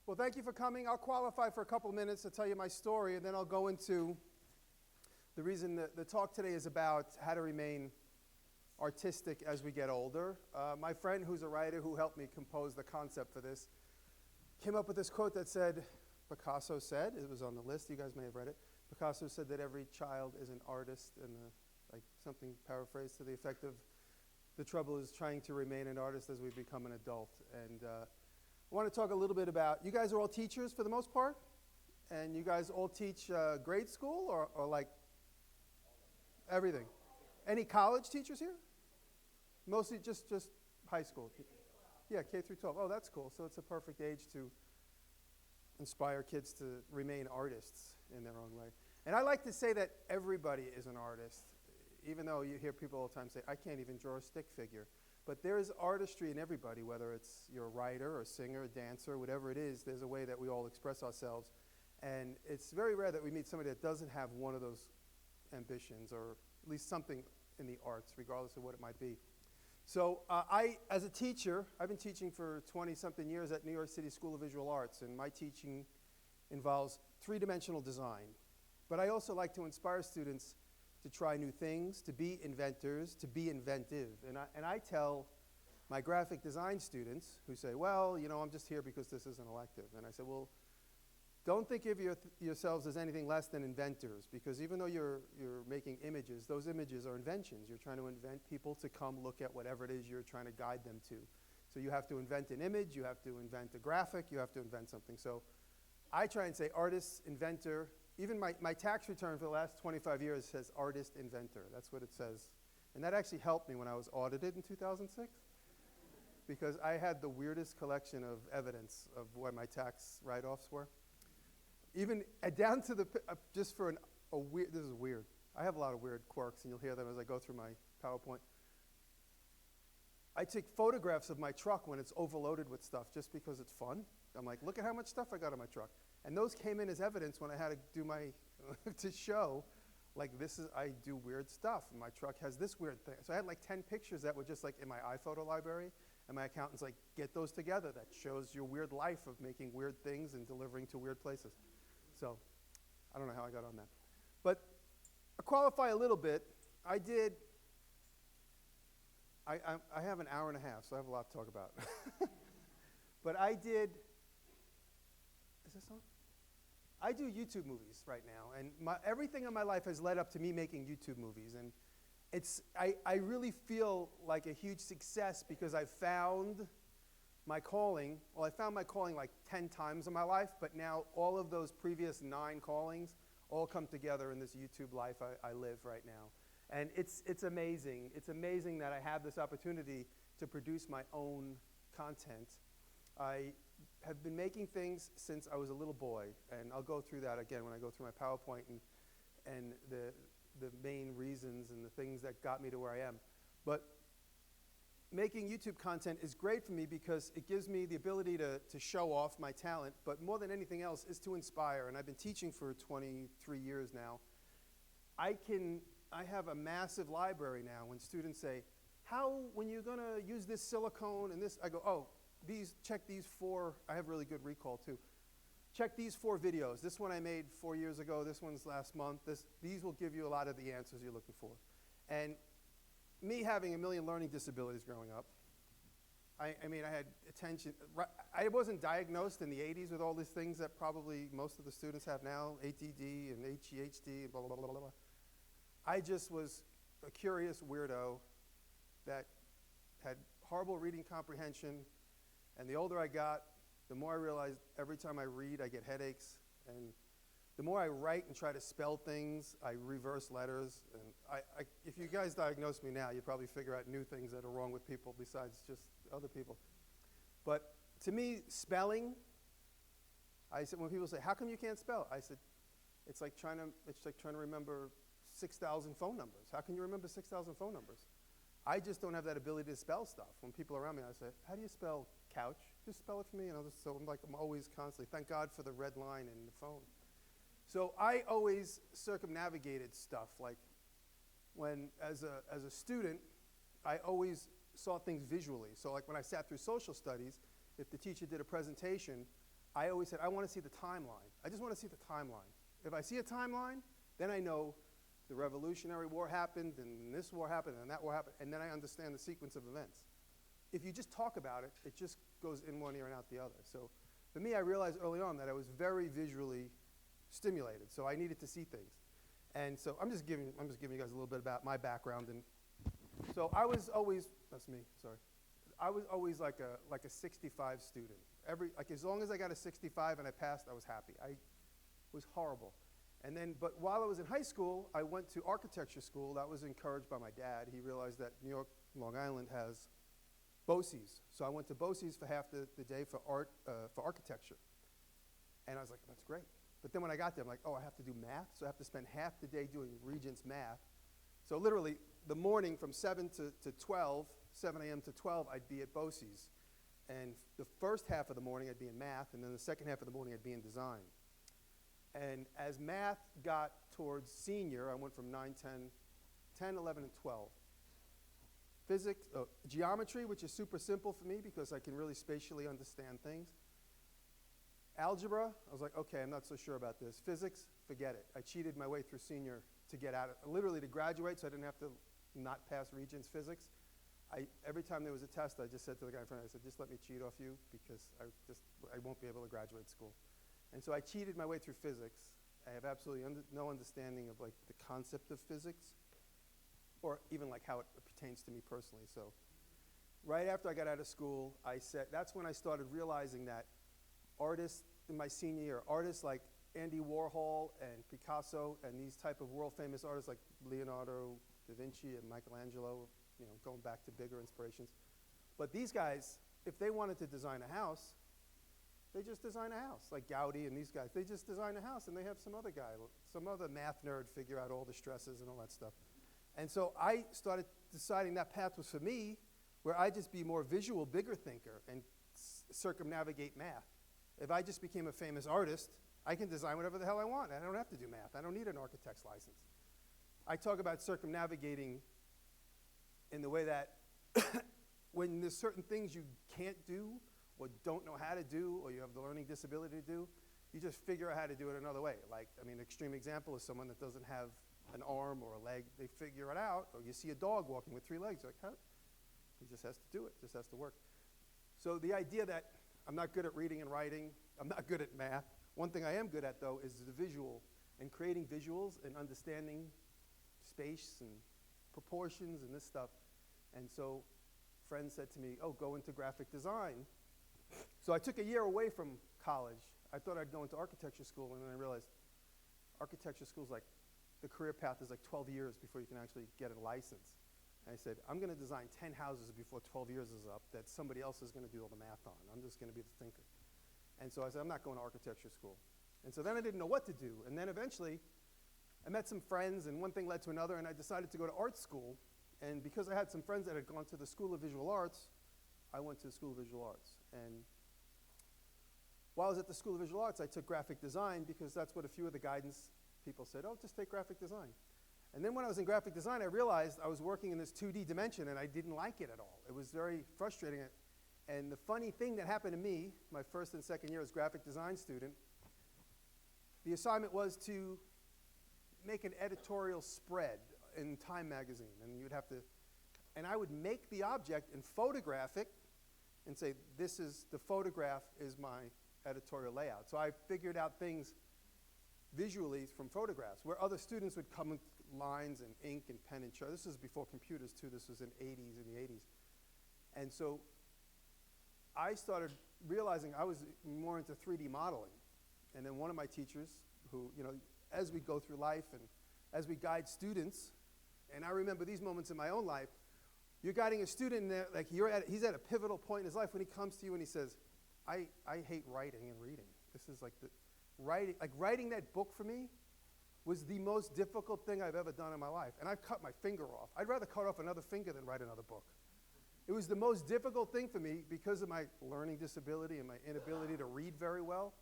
Well, thank you for coming. I'll qualify for a couple minutes to tell you my story, and then I'll go into the reason that the talk today is about how to remain artistic as we get older. My friend, who's a writer who helped me compose the concept for this, came up with this quote that said, Picasso said, it was on the list, you guys may have read it, Picasso said that every child is an artist, and like something paraphrased to the effect of, the trouble is trying to remain an artist as we become an adult. And I want to talk a little bit about, you guys are all teachers for the most part? And you guys all teach grade school or like everything? Any college teachers here? Mostly just high school? Yeah, K through 12. Oh, that's cool. So it's a perfect age to inspire kids to remain artists in their own way. And I like to say that everybody is an artist, even though you hear people all the time say, I can't even draw a stick figure. But there is artistry in everybody, whether it's you're a writer or singer, dancer, whatever it is, there's a way that we all express ourselves. And it's very rare that we meet somebody that doesn't have one of those ambitions, or at least something in the arts, regardless of what it might be. So as a teacher, I've been teaching for 20-something years at New York City School of Visual Arts, and my teaching involves three-dimensional design. But I also like to inspire students to try new things, to be inventors, to be inventive. And I tell my graphic design students who say, well, you know, I'm just here because this is an elective. And I say, well, don't think of yourselves as anything less than inventors, because even though you're making images, those images are inventions. You're trying to invent people to come look at whatever it is you're trying to guide them to. So you have to invent an image, you have to invent a graphic, you have to invent something. So I try and say artist, inventor. Even my tax return for the last 25 years says artist, inventor. That's what it says. And that actually helped me when I was audited in 2006, because I had the weirdest collection of evidence of what my tax write-offs were. Even down to the, just for a weird, this is weird. I have a lot of weird quirks, and you'll hear them as I go through my PowerPoint. I take photographs of my truck when it's overloaded with stuff just because it's fun. I'm like, look at how much stuff I got in my truck. And those came in as evidence when I had to do my, to show, like, I do weird stuff. And my truck has this weird thing. So I had like 10 pictures that were just like in my iPhoto library. And my accountant's like, get those together. That shows your weird life of making weird things and delivering to weird places. So I don't know how I got on that. But to qualify a little bit, I have an hour and a half, so I have a lot to talk about. But is this on? I do YouTube movies right now, and everything in my life has led up to me making YouTube movies. And I really feel like a huge success because I found my calling. Well, I found my calling like 10 times in my life, but now all of those previous 9 callings all come together in this YouTube life I live right now. And it's amazing. It's amazing that I have this opportunity to produce my own content. I have been making things since I was a little boy, and I'll go through that again when I go through my PowerPoint and the main reasons and the things that got me to where I am. But making YouTube content is great for me because it gives me the ability to show off my talent, but more than anything else is to inspire. And I've been teaching for 23 years now. I have a massive library now when students say, when you're going to use this silicone and this, I go, oh, check these 4, I have really good recall too. Check these 4 videos. This one I made 4 years ago, this one's last month. These will give you a lot of the answers you're looking for. And me having a million learning disabilities growing up, I mean, I had attention. I wasn't diagnosed in the 80s with all these things that probably most of the students have now, ADD and ADHD, and blah, blah, blah, blah, blah. I just was a curious weirdo that had horrible reading comprehension, and the older I got, the more I realized every time I read, I get headaches, and the more I write and try to spell things, I reverse letters. And if you guys diagnose me now, you'd probably figure out new things that are wrong with people besides just other people. But to me, spelling, I said, when people say, how come you can't spell? I said, it's like trying to remember 6,000 phone numbers. How can you remember 6,000 phone numbers? I just don't have that ability to spell stuff. When people are around me, I say, how do you spell couch? Just spell it for me. And I'm always constantly, thank God for the red line in the phone. So I always circumnavigated stuff. Like as a student, I always saw things visually. So like when I sat through social studies, if the teacher did a presentation, I always said, I want to see the timeline. I just want to see the timeline. If I see a timeline, then I know the Revolutionary War happened, and this war happened, and that war happened, and then I understand the sequence of events. If you just talk about it, it just goes in one ear and out the other. So for me, I realized early on that I was very visually stimulated, so I needed to see things. And so I'm just giving you guys a little bit about my background. And so I was always, that's me, sorry. I was always like a 65 student. As long as I got a 65 and I passed, I was happy. I was horrible. And then, but while I was in high school, I went to architecture school. That was encouraged by my dad. He realized that New York, Long Island has BOCES. So I went to BOCES for half the day for architecture. And I was like, that's great. But then when I got there, I'm like, oh, I have to do math? So I have to spend half the day doing Regents math. So literally, the morning from 7 to 12, 7 a.m. to 12, I'd be at BOCES. And the first half of the morning, I'd be in math, and then the second half of the morning, I'd be in design. And as math got towards senior, I went from 9, 10, 11, and 12. Physics, geometry, which is super simple for me because I can really spatially understand things. Algebra, I was like, okay, I'm not so sure about this. Physics, forget it. I cheated my way through senior to get out of, literally to graduate, so I didn't have to not pass Regents physics. Every time there was a test, I just said to the guy in front of me, I said, just let me cheat off you because I won't be able to graduate school. And so I cheated my way through physics. I have absolutely no understanding of like the concept of physics or even like how it pertains to me personally. So right after I got out of school, that's when I started realizing that artists in my senior year, artists like Andy Warhol and Picasso and these type of world famous artists like Leonardo da Vinci and Michelangelo, going back to bigger inspirations. But these guys, if they wanted to design a house, they just design a house, like Gaudi and these guys. They just design a house, and they have some other guy, some other math nerd figure out all the stresses and all that stuff. And so I started deciding that path was for me, where I just be more visual, bigger thinker and circumnavigate math. If I just became a famous artist, I can design whatever the hell I want. I don't have to do math. I don't need an architect's license. I talk about circumnavigating in the way that when there's certain things you can't do or don't know how to do or you have the learning disability to do, you just figure out how to do it another way. An extreme example is someone that doesn't have an arm or a leg. They figure it out, or you see a dog walking with 3 legs. You're like, how? He just has to do it. Just has to work. So the idea that I'm not good at reading and writing, I'm not good at math. One thing I am good at, though, is the visual and creating visuals and understanding space and proportions and this stuff. And so friends said to me, oh, go into graphic design. So I took a year away from college. I thought I'd go into architecture school, and then I realized architecture school is like, the career path is like 12 years before you can actually get a license. And I said, I'm going to design 10 houses before 12 years is up that somebody else is going to do all the math on. I'm just going to be the thinker. And so I said, I'm not going to architecture school. And so then I didn't know what to do. And then eventually, I met some friends, and one thing led to another, and I decided to go to art school. And because I had some friends that had gone to the School of Visual Arts, I went to the School of Visual Arts. And while I was at the School of Visual Arts, I took graphic design because that's what a few of the guidance people said, oh, just take graphic design. And then when I was in graphic design, I realized I was working in this 2D dimension, and I didn't like it at all. It was very frustrating. And the funny thing that happened to me, my first and second year as graphic design student, the assignment was to make an editorial spread in Time magazine. And you'd have to, and I would make the object and photograph it and say, the photograph is my editorial layout. So I figured out things visually from photographs, where other students would come with lines and ink and pen and chart. This is before computers too. This was in the 80s. And so I started realizing I was more into 3D modeling. And then one of my teachers who, as we go through life and as we guide students, and I remember these moments in my own life, you're guiding a student in there, like he's at a pivotal point in his life when he comes to you and he says, I hate writing and reading. This is like writing that book for me was the most difficult thing I've ever done in my life. And I've cut my finger off. I'd rather cut off another finger than write another book. It was the most difficult thing for me because of my learning disability and my inability to read very well.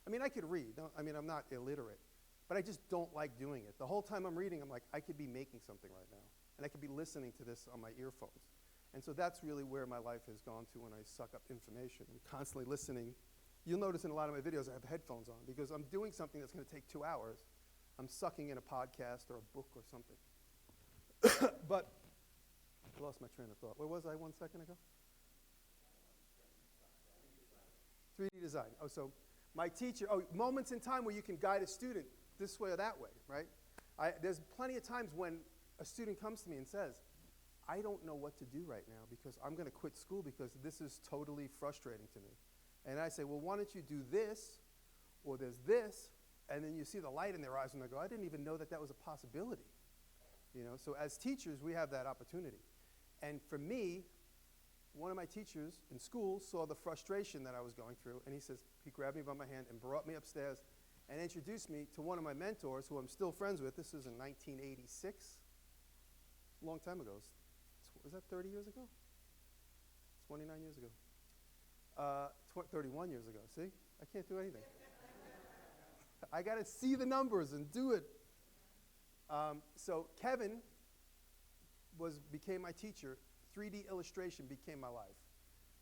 I mean, I could read. I'm not illiterate. But I just don't like doing it. The whole time I'm reading, I'm like, I could be making something right now. And I could be listening to this on my earphones. And so that's really where my life has gone to when I suck up information. I'm constantly listening You'll notice in a lot of my videos I have headphones on because I'm doing something that's going to take 2 hours. I'm sucking in a podcast or a book or something. But I lost my train of thought. Where was I 1 second ago? 3D design. Oh, so my teacher, moments in time where you can guide a student this way or that way, right? There's plenty of times when a student comes to me and says, I don't know what to do right now because I'm going to quit school because this is totally frustrating to me. And I say, well, why don't you do this, or there's this, and then you see the light in their eyes when they go, I didn't even know that that was a possibility. You know, so as teachers, we have that opportunity. And for me, one of my teachers in school saw the frustration that I was going through, and he grabbed me by my hand and brought me upstairs and introduced me to one of my mentors, who I'm still friends with. This is in 1986, a long time ago. Was that 30 years ago? 29 years ago. 31 years ago. See? I can't do anything. I got to see the numbers and do it. So Kevin became my teacher. 3D illustration became my life.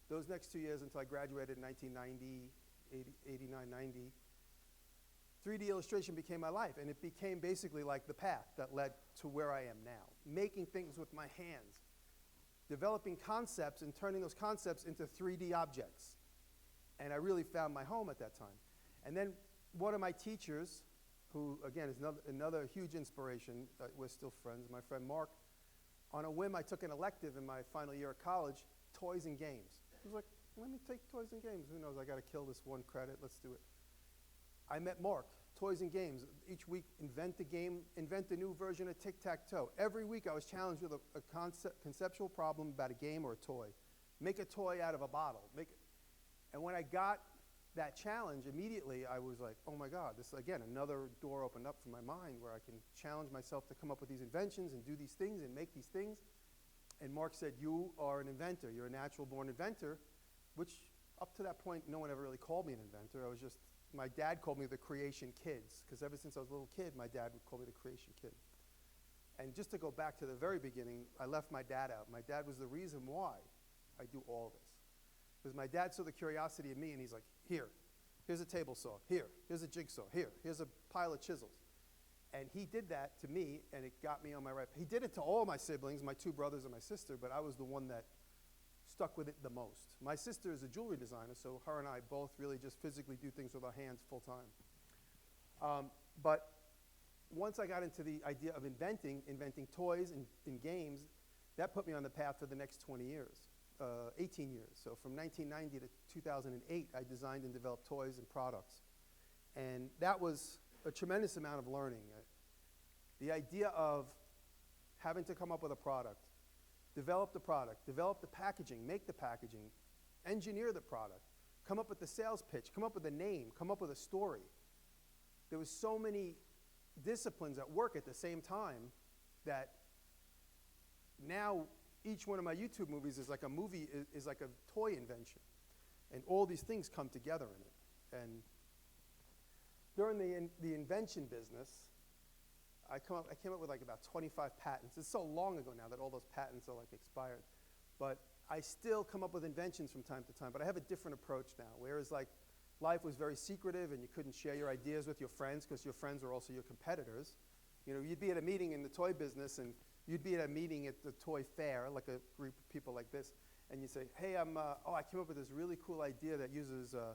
Those next 2 years until I graduated in 1990, 89, 90, 3D illustration became my life, and it became basically like the path that led to where I am now. Making things with my hands, developing concepts and turning those concepts into 3D objects. And I really found my home at that time. And then one of my teachers, who again is another huge inspiration, we're still friends, my friend Mark, on a whim I took an elective in my final year of college, toys and games. He was like, let me take toys and games. Who knows, I got to kill this one credit, let's do it. I met Mark, toys and games. Each week, invent a game, invent a new version of tic-tac-toe. Every week I was challenged with a conceptual problem about a game or a toy. Make a toy out of a bottle. And when I got that challenge, immediately I was like, oh my God, this, again, another door opened up for my mind where I can challenge myself to come up with these inventions and do these things and make these things. And Mark said, you are an inventor. You're a natural-born inventor, which up to that point, no one ever really called me an inventor. I was just, my dad called me the creation kids, because ever since I was a little kid, my dad would call me the creation kid. And just to go back to the very beginning, I left my dad out. My dad was the reason why I do all this. Because my dad saw the curiosity in me, and he's like, here's a table saw, here's a jigsaw, here's a pile of chisels. And he did that to me, and it got me on my right. He did it to all my siblings, my 2 brothers and my sister, but I was the one that stuck with it the most. My sister is a jewelry designer, so her and I both really just physically do things with our hands full time. But once I got into the idea of inventing toys and games, that put me on the path for the next 20 years. 18 years. So from 1990 to 2008, I designed and developed toys and products. And that was a tremendous amount of learning. The idea of having to come up with a product, develop the packaging, make the packaging, engineer the product, come up with the sales pitch, come up with a name, come up with a story. There was so many disciplines at work at the same time that now each one of my YouTube movies is like a movie, is like a toy invention. And all these things come together in it. And during the invention business, I came up with like about 25 patents. It's so long ago now that all those patents are like expired. But I still come up with inventions from time to time, but I have a different approach now. Whereas like life was very secretive and you couldn't share your ideas with your friends because your friends are also your competitors. You know, you'd be at a meeting in the toy business and you'd be at a meeting at the toy fair, like a group of people like this, and you say, hey, I came up with this really cool idea that uses a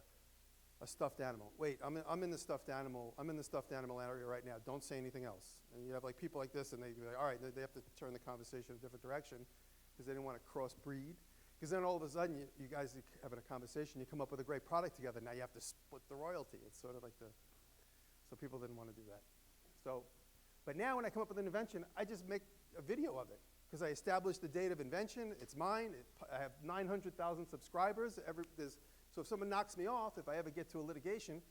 stuffed animal. Wait, I'm in the stuffed animal area right now. Don't say anything else. And you have like people like this, and they'd be like, all right, they have to turn the conversation a different direction because they didn't want to crossbreed. Because then all of a sudden, you guys are having a conversation, you come up with a great product together. Now you have to split the royalty. It's sort of like so people didn't want to do that. So, but now when I come up with an invention, I just make a video of it because I established the date of invention. It's mine. I have 900,000 subscribers. So if someone knocks me off, if I ever get to a litigation,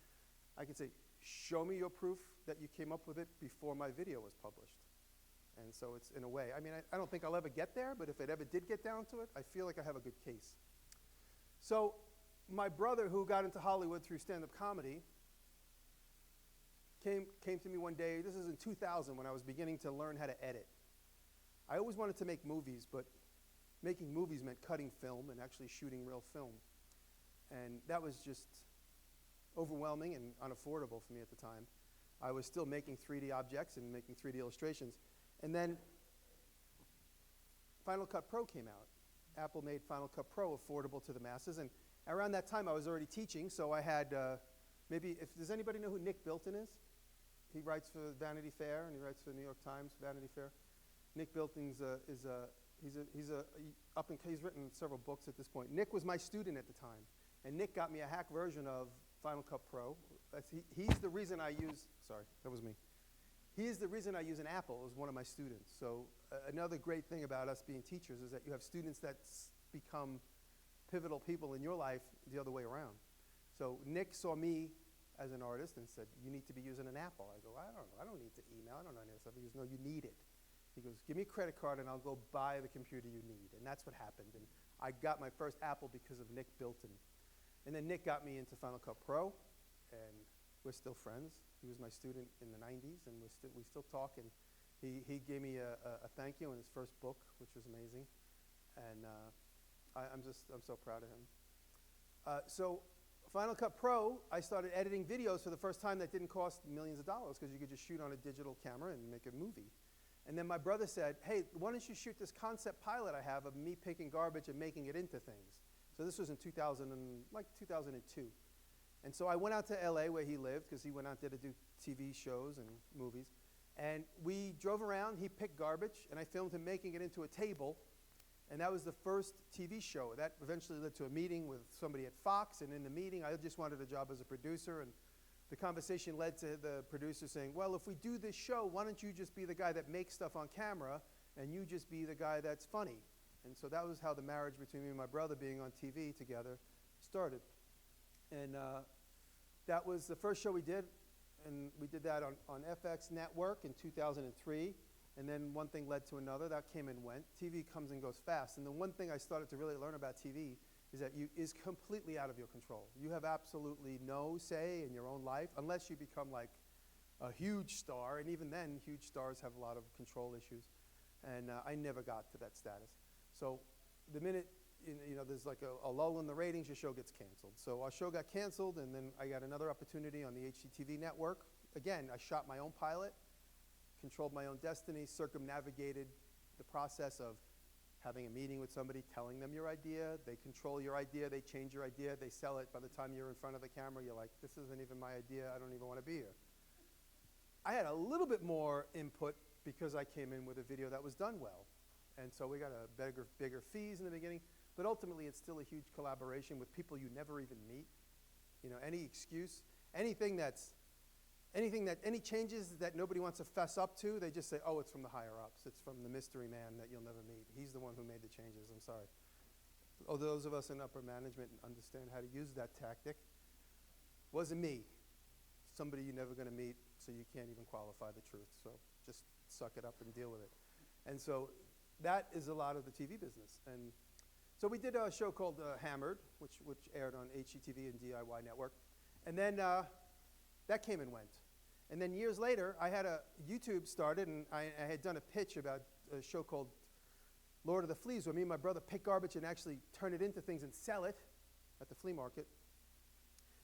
I can say, show me your proof that you came up with it before my video was published. And so it's in a way, I mean, I don't think I'll ever get there, but if it ever did get down to it, I feel like I have a good case. So my brother, who got into Hollywood through stand-up comedy, came to me one day. This is in 2000 when I was beginning to learn how to edit. I always wanted to make movies, but making movies meant cutting film and actually shooting real film. And that was just overwhelming and unaffordable for me at the time. I was still making 3D objects and making 3D illustrations. And then Final Cut Pro came out. Apple made Final Cut Pro affordable to the masses. And around that time, I was already teaching, so I had does anybody know who Nick Bilton is? He writes for Vanity Fair, and he writes for the New York Times, Vanity Fair. Nick Bilton he's written several books at this point. Nick was my student at the time, and Nick got me a hack version of Final Cut Pro. He's the reason I use, sorry, that was me. He is the reason I use an Apple as one of my students. So another great thing about us being teachers is that you have students that become pivotal people in your life the other way around. So Nick saw me as an artist and said, you need to be using an Apple. I go, I don't know, I don't need to email, I don't know any of this stuff. He goes, no, you need it. He goes, give me a credit card and I'll go buy the computer you need. And that's what happened. And I got my first Apple because of Nick Bilton. And then Nick got me into Final Cut Pro, and we're still friends. He was my student in the 90s, and we still talk. And he gave me a thank you in his first book, which was amazing. And I'm so proud of him. So Final Cut Pro, I started editing videos for the first time that didn't cost millions of dollars because you could just shoot on a digital camera and make a movie. And then my brother said, hey, why don't you shoot this concept pilot I have of me picking garbage and making it into things? So this was in 2002. And so I went out to LA where he lived because he went out there to do TV shows and movies. And we drove around, he picked garbage, and I filmed him making it into a table. And that was the first TV show. That eventually led to a meeting with somebody at Fox, and in the meeting, I just wanted a job as a producer, and the conversation led to the producer saying, well, if we do this show, why don't you just be the guy that makes stuff on camera, and you just be the guy that's funny? And so that was how the marriage between me and my brother being on TV together started. And that was the first show we did, and we did that on FX Network in 2003. And then one thing led to another. That came and went. TV comes and goes fast. And the one thing I started to really learn about TV is that is completely out of your control. You have absolutely no say in your own life unless you become like a huge star. And even then, huge stars have a lot of control issues. And I never got to that status. So the minute there's like a lull in the ratings, your show gets canceled. So our show got canceled, and then I got another opportunity on the HGTV network. Again, I shot my own pilot, controlled my own destiny, circumnavigated the process of having a meeting with somebody, telling them your idea. They control your idea, they change your idea, they sell it. By the time you're in front of the camera, you're like, this isn't even my idea, I don't even want to be here. I had a little bit more input because I came in with a video that was done well. And so we got a bigger fees in the beginning, but ultimately it's still a huge collaboration with people you never even meet. Any excuse, any changes that nobody wants to fess up to, they just say, oh, it's from the higher ups. It's from the mystery man that you'll never meet. He's the one who made the changes, I'm sorry. Oh, those of us in upper management understand how to use that tactic. Wasn't me. Somebody you're never gonna meet, so you can't even qualify the truth. So just suck it up and deal with it. And so that is a lot of the TV business. And so we did a show called Hammered, which aired on HGTV and DIY Network. And then that came and went. And then years later, I had YouTube started, and I had done a pitch about a show called Lord of the Fleas, where me and my brother pick garbage and actually turn it into things and sell it at the flea market.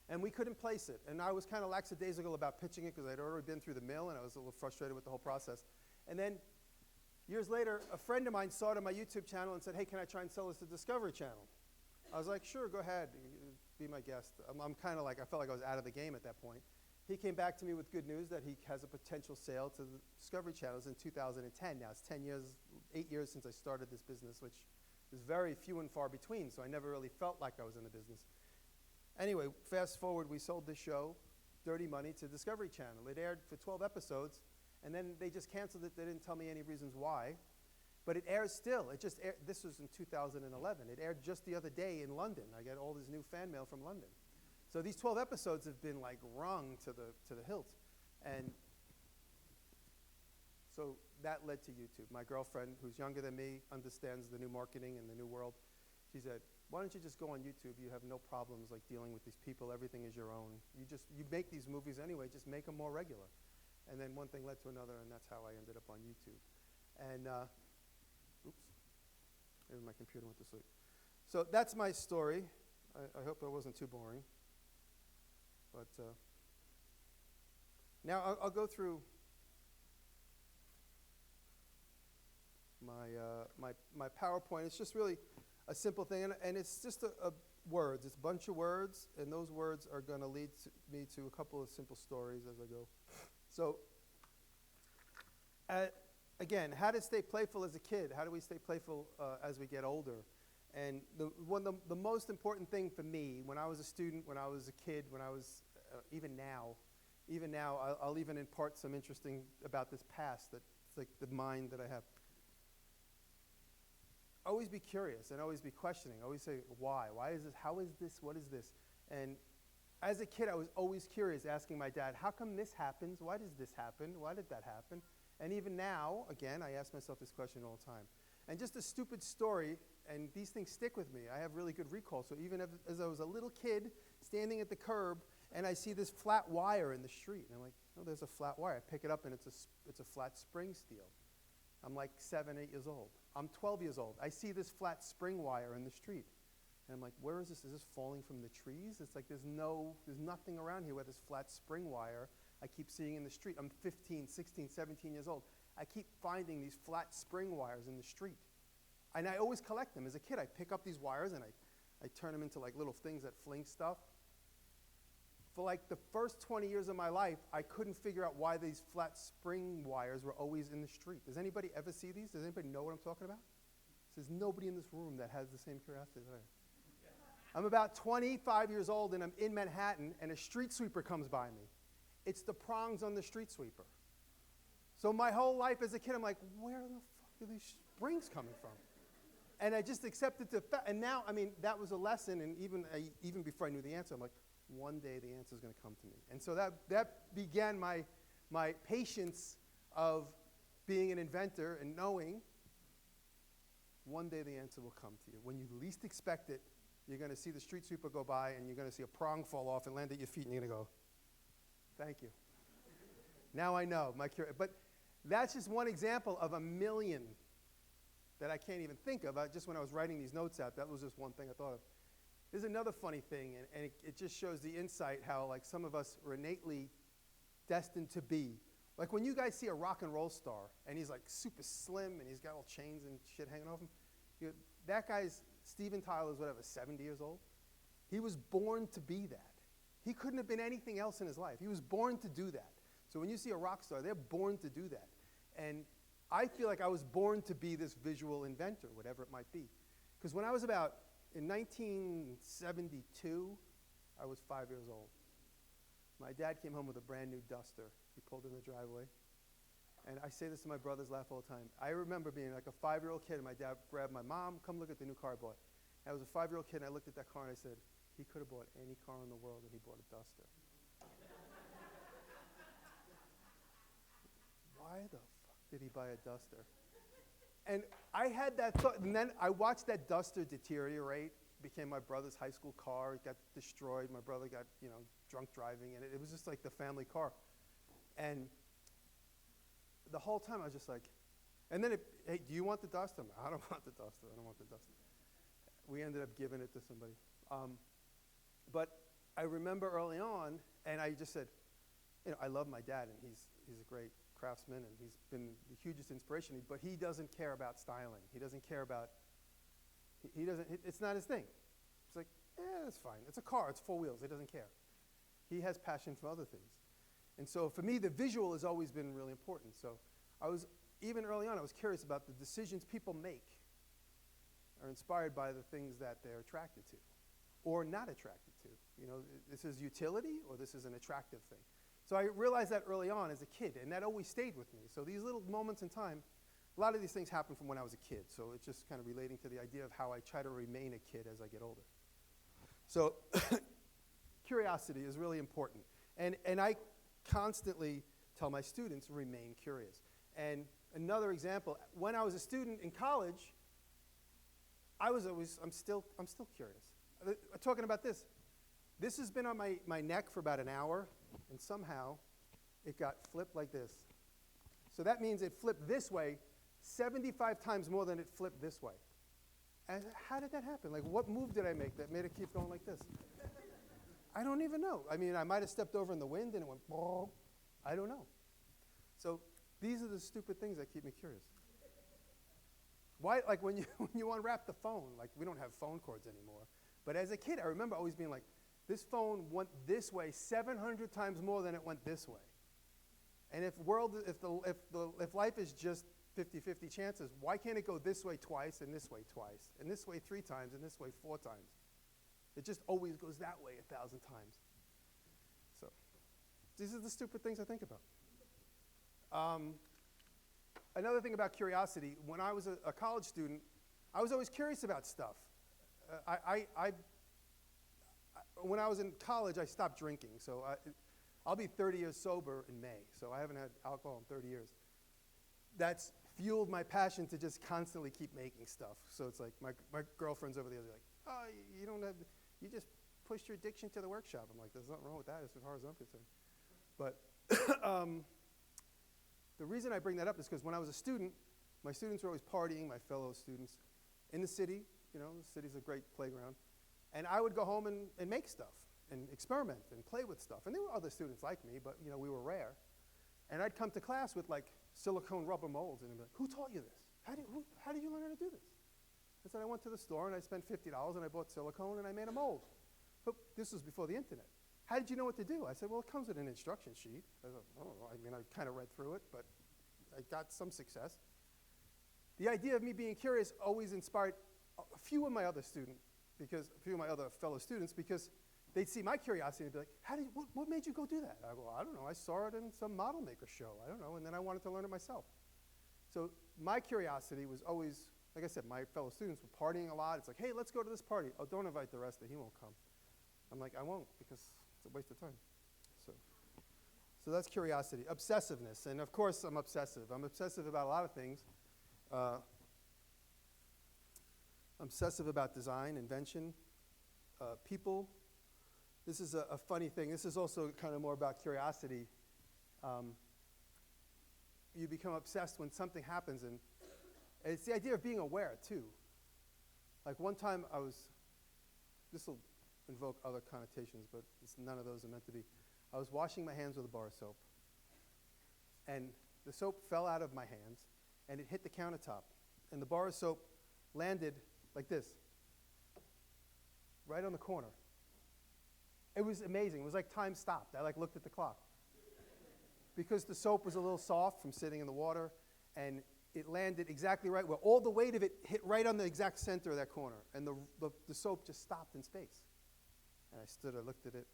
And we couldn't place it. And I was kind of lackadaisical about pitching it because I'd already been through the mill, and I was a little frustrated with the whole process. And then years later, a friend of mine saw it on my YouTube channel and said, hey, can I try and sell this to Discovery Channel? I was like, sure, go ahead, be my guest. I'm kind of like, I felt like I was out of the game at that point. He came back to me with good news that he has a potential sale to the Discovery Channels in 2010. Now it's 8 years since I started this business, which is very few and far between, so I never really felt like I was in the business. Anyway, fast forward, we sold this show, Dirty Money, to Discovery Channel. It aired for 12 episodes, and then they just canceled it. They didn't tell me any reasons why. But it airs still. It just aired, this was in 2011. It aired just the other day in London. I got all this new fan mail from London. So these 12 episodes have been like wrung to the hilt. And so that led to YouTube. My girlfriend, who's younger than me, understands the new marketing and the new world. She said, why don't you just go on YouTube? You have no problems like dealing with these people. Everything is your own. You make these movies anyway, just make them more regular. And then one thing led to another, and that's how I ended up on YouTube. And, oops, maybe my computer went to sleep. So that's my story. I hope it wasn't too boring. But now I'll go through my PowerPoint. It's just really a simple thing, and it's just a words. It's a bunch of words, and those words are going to lead me to a couple of simple stories as I go. So, again, how to stay playful as a kid? How do we stay playful as we get older? And the most important thing for me, when I was a student, when I was a kid, when I was, even now, I'll even impart some interesting about this past, that it's like the mind that I have. Always be curious and always be questioning. Always say, why? Why is this? How is this? What is this? And as a kid, I was always curious, asking my dad, how come this happens? Why does this happen? Why did that happen? And even now, again, I ask myself this question all the time. And just a stupid story, and these things stick with me. I have really good recall. So even as I was a little kid standing at the curb, and I see this flat wire in the street, and I'm like, oh, there's a flat wire. I pick it up, and it's a flat spring steel. I'm like 7, 8 years old. I'm 12 years old. I see this flat spring wire in the street. And I'm like, where is this? Is this falling from the trees? It's like there's nothing around here where this flat spring wire I keep seeing in the street. I'm 15, 16, 17 years old. I keep finding these flat spring wires in the street. And I always collect them. As a kid, I pick up these wires and I turn them into like little things that fling stuff. For like the first 20 years of my life, I couldn't figure out why these flat spring wires were always in the street. Does anybody ever see these? Does anybody know what I'm talking about? There's nobody in this room that has the same curiosity that I am. I'm about 25 years old, and I'm in Manhattan, and a street sweeper comes by me. It's the prongs on the street sweeper. So my whole life as a kid, I'm like, where the fuck are these springs coming from? And I just accepted the fact. And now, I mean, that was a lesson, and even before I knew the answer, I'm like, one day the answer is going to come to me. And so that began my patience of being an inventor and knowing one day the answer will come to you. When you least expect it, you're going to see the street sweeper go by, and you're going to see a prong fall off and land at your feet, and you're going to go, thank you. Now I know. But that's just one example of a million that I can't even think of. Just when I was writing these notes out, that was just one thing I thought of. There's another funny thing, and it just shows the insight how like some of us are innately destined to be. Like when you guys see a rock and roll star, and he's like super slim, and he's got all chains and shit hanging off him, that guy's, Steven Tyler's whatever, 70 years old. He was born to be that. He couldn't have been anything else in his life. He was born to do that. So when you see a rock star, they're born to do that. And I feel like I was born to be this visual inventor, whatever it might be. Because when I was in 1972, I was 5 years old. My dad came home with a brand new duster. He pulled in the driveway. And I say this to my brothers, laugh all the time. I remember being like a 5-year-old kid, and my dad grabbed my mom, come look at the new car I bought. I was a 5-year-old kid, and I looked at that car, and I said, he could have bought any car in the world, and he bought a duster. Why the fuck did he buy a duster? And I had that thought, and then I watched that duster deteriorate, became my brother's high school car. It got destroyed. My brother got, drunk driving, and it was just like the family car. And the whole time I was just like, and then hey, do you want the duster? I don't want the duster. I don't want the duster. We ended up giving it to somebody. But I remember early on, and I just said, I love my dad, and he's a great craftsman, and he's been the hugest inspiration, but he doesn't care about styling. He doesn't care about, it's not his thing. It's like, it's fine. It's a car. It's 4 wheels. He doesn't care. He has passion for other things. And so for me, the visual has always been really important. So even early on, I was curious about the decisions people make are inspired by the things that they're attracted to or not attracted to. This is utility or this is an attractive thing. So I realized that early on as a kid, and that always stayed with me. So these little moments in time, a lot of these things happen from when I was a kid. So it's just kind of relating to the idea of how I try to remain a kid as I get older. So curiosity is really important. And I constantly tell my students, remain curious. And another example, when I was a student in college, I'm still curious. Talking about this has been on my neck for about an hour, and somehow it got flipped like this. So that means it flipped this way 75 times more than it flipped this way. And how did that happen? Like, what move did I make that made it keep going like this? I don't even know. I mean, I might have stepped over in the wind and it went, oh, I don't know. So these are the stupid things that keep me curious. Why, like when you unwrap the phone, like we don't have phone cords anymore. But as a kid, I remember always being like, this phone went this way 700 times more than it went this way. And if life is just 50-50 chances, why can't it go this way twice and this way twice, and this way 3 times and this way 4 times? It just always goes that way 1,000 times. So these are the stupid things I think about. Another thing about curiosity, when I was a college student, I was always curious about stuff. When I was in college, I stopped drinking. So I'll be 30 years sober in May. So I haven't had alcohol in 30 years. That's fueled my passion to just constantly keep making stuff. So it's like my girlfriend's over there, they're like, oh, you just pushed your addiction to the workshop. I'm like, there's nothing wrong with that as far as I'm concerned. But the reason I bring that up is because when I was a student, my students were always partying, my fellow students, in the city. You know, the city's a great playground. And I would go home and make stuff and experiment and play with stuff. And there were other students like me, but you know, we were rare. And I'd come to class with like silicone rubber molds, and they'd be like, who taught you this? How did you learn how to do this? I said, I went to the store and I spent $50 and I bought silicone and I made a mold. But this was before the internet. How did you know what to do? I said, well, it comes with an instruction sheet. I said, oh, I mean, I kind of read through it, but I got some success. The idea of me being curious always inspired a few of my other fellow students, because they'd see my curiosity and be like, what made you go do that? I go, I don't know, I saw it in some model maker show, I don't know, and then I wanted to learn it myself. So my curiosity was always, like I said, my fellow students were partying a lot. It's like, hey, let's go to this party. Oh, don't invite DiResta, he won't come. I'm like, I won't, because it's a waste of time. So that's curiosity. Obsessiveness, and of course I'm obsessive. I'm obsessive about a lot of things. I'm obsessive about design, invention, people. This is a funny thing. This is also kind of more about curiosity. You become obsessed when something happens, and it's the idea of being aware too. Like one time this will invoke other connotations, but none of those are meant to be. I was washing my hands with a bar of soap, and the soap fell out of my hands, and it hit the countertop, and the bar of soap landed like this, right on the corner. It was amazing. It was like time stopped. I looked at the clock. Because the soap was a little soft from sitting in the water, and it landed exactly right where all the weight of it hit right on the exact center of that corner, and the soap just stopped in space. And I stood, I looked at it,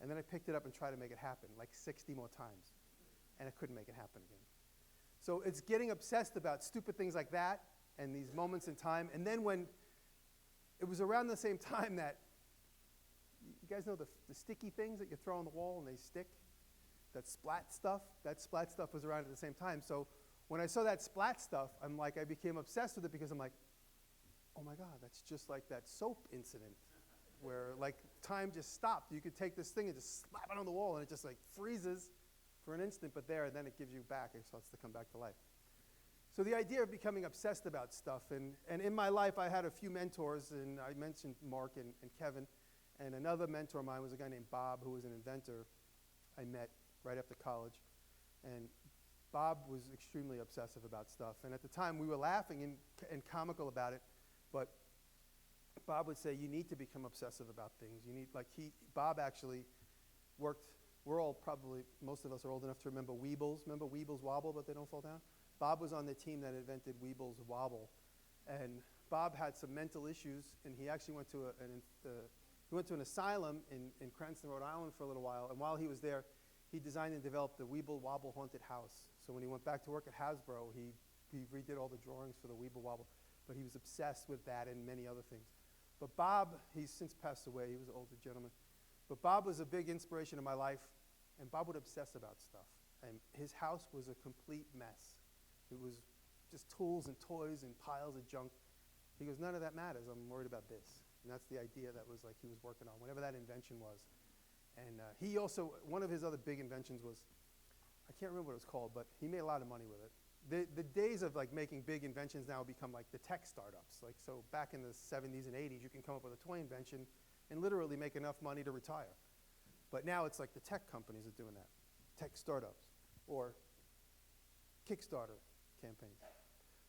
and then I picked it up and tried to make it happen, like 60 more times, and I couldn't make it happen again. So it's getting obsessed about stupid things like that and these moments in time. And then when it was around the same time that, you guys know the sticky things that you throw on the wall and they stick? That splat stuff was around at the same time. So when I saw that splat stuff, I became obsessed with it, because I'm like, oh my God, that's just like that soap incident where like time just stopped. You could take this thing and just slap it on the wall and it just like freezes for an instant, but and then it gives you back, it starts to come back to life. So the idea of becoming obsessed about stuff, and in my life I had a few mentors, and I mentioned Mark and Kevin, and another mentor of mine was a guy named Bob, who was an inventor I met right after college. And Bob was extremely obsessive about stuff, and at the time we were laughing and comical about it, but Bob would say, you need to become obsessive about things. Bob actually worked, most of us are old enough to remember Weebles. Remember Weebles Wobble, but they don't fall down? Bob was on the team that invented Weebles Wobble. And Bob had some mental issues, and he actually went to an asylum in Cranston, Rhode Island for a little while. And while he was there, he designed and developed the Weeble Wobble Haunted House. So when he went back to work at Hasbro, he redid all the drawings for the Weeble Wobble. But he was obsessed with that and many other things. But Bob, he's since passed away. He was an older gentleman. But Bob was a big inspiration in my life, and Bob would obsess about stuff. And his house was a complete mess. It was just tools and toys and piles of junk. He goes, none of that matters. I'm worried about this. And that's the idea that was like he was working on, whatever that invention was. And he also, one of his other big inventions was, I can't remember what it was called, but he made a lot of money with it. The days of like making big inventions now become like the tech startups. Like, so back in the 70s and 80s, you can come up with a toy invention, and literally make enough money to retire. But now it's like the tech companies are doing that, tech startups or Kickstarter campaigns.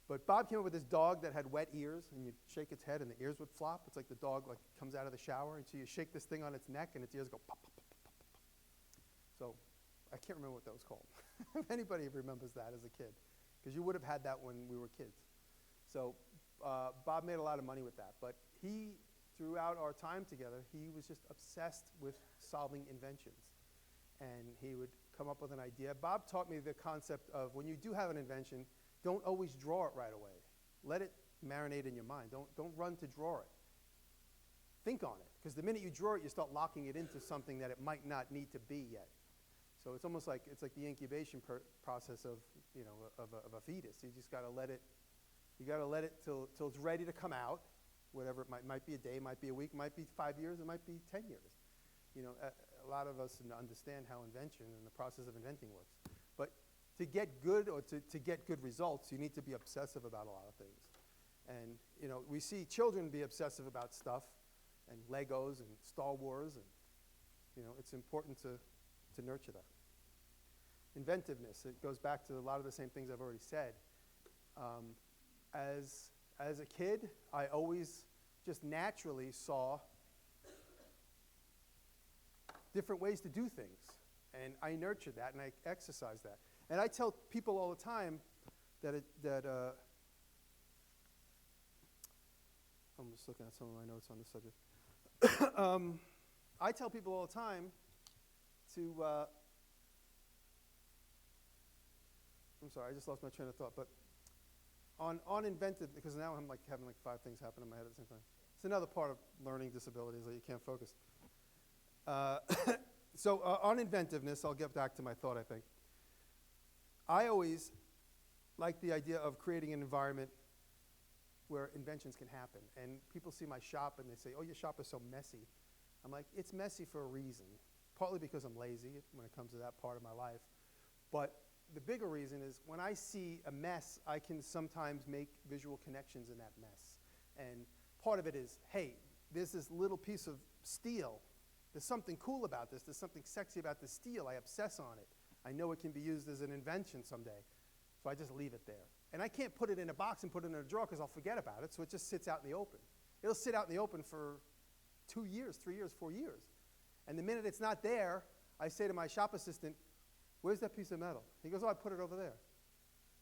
But Bob came up with this dog that had wet ears, and you'd shake its head and the ears would flop. It's like the dog comes out of the shower, and so you shake this thing on its neck and its ears go pop, pop, pop, pop, pop, pop. So I can't remember what that was called. If anybody remembers that as a kid, because you would have had that when we were kids. So Bob made a lot of money with that. But he, throughout our time together, he was just obsessed with solving inventions. And he would come up with an idea. Bob taught me the concept of when you do have an invention, don't always draw it right away. Let it marinate in your mind. Don't run to draw it. Think on it, because the minute you draw it, you start locking it into something that it might not need to be yet. So it's almost like the incubation process of a fetus. You just got to let it. You got to let it till it's ready to come out. Whatever it might be a day, might be a week, might be 5 years, it might be 10 years. You know, a lot of us understand how invention and the process of inventing works. But to get good or to get good results, you need to be obsessive about a lot of things. And you know, we see children be obsessive about stuff, and Legos and Star Wars, and you know, it's important to nurture that. Inventiveness, it goes back to a lot of the same things I've already said. As a kid, I always just naturally saw different ways to do things. And I nurtured that, and I exercised that. And I tell people all the time that I'm just looking at some of my notes on this subject. I tell people all the time to, I'm sorry, I just lost my train of thought, but on inventive, because now I'm like having like 5 things happen in my head at the same time. It's another part of learning disabilities that you can't focus. So on inventiveness, I'll get back to my thought, I think. I always like the idea of creating an environment where inventions can happen. And people see my shop and they say, oh, your shop is so messy. I'm like, it's messy for a reason, partly because I'm lazy when it comes to that part of my life. But the bigger reason is when I see a mess, I can sometimes make visual connections in that mess. And part of it is, hey, there's this little piece of steel. There's something cool about this. There's something sexy about this steel. I obsess on it. I know it can be used as an invention someday. So I just leave it there. And I can't put it in a box and put it in a drawer because I'll forget about it, so it just sits out in the open. It'll sit out in the open for 2 years, 3 years, 4 years. And the minute it's not there, I say to my shop assistant, where's that piece of metal? He goes, oh, I put it over there.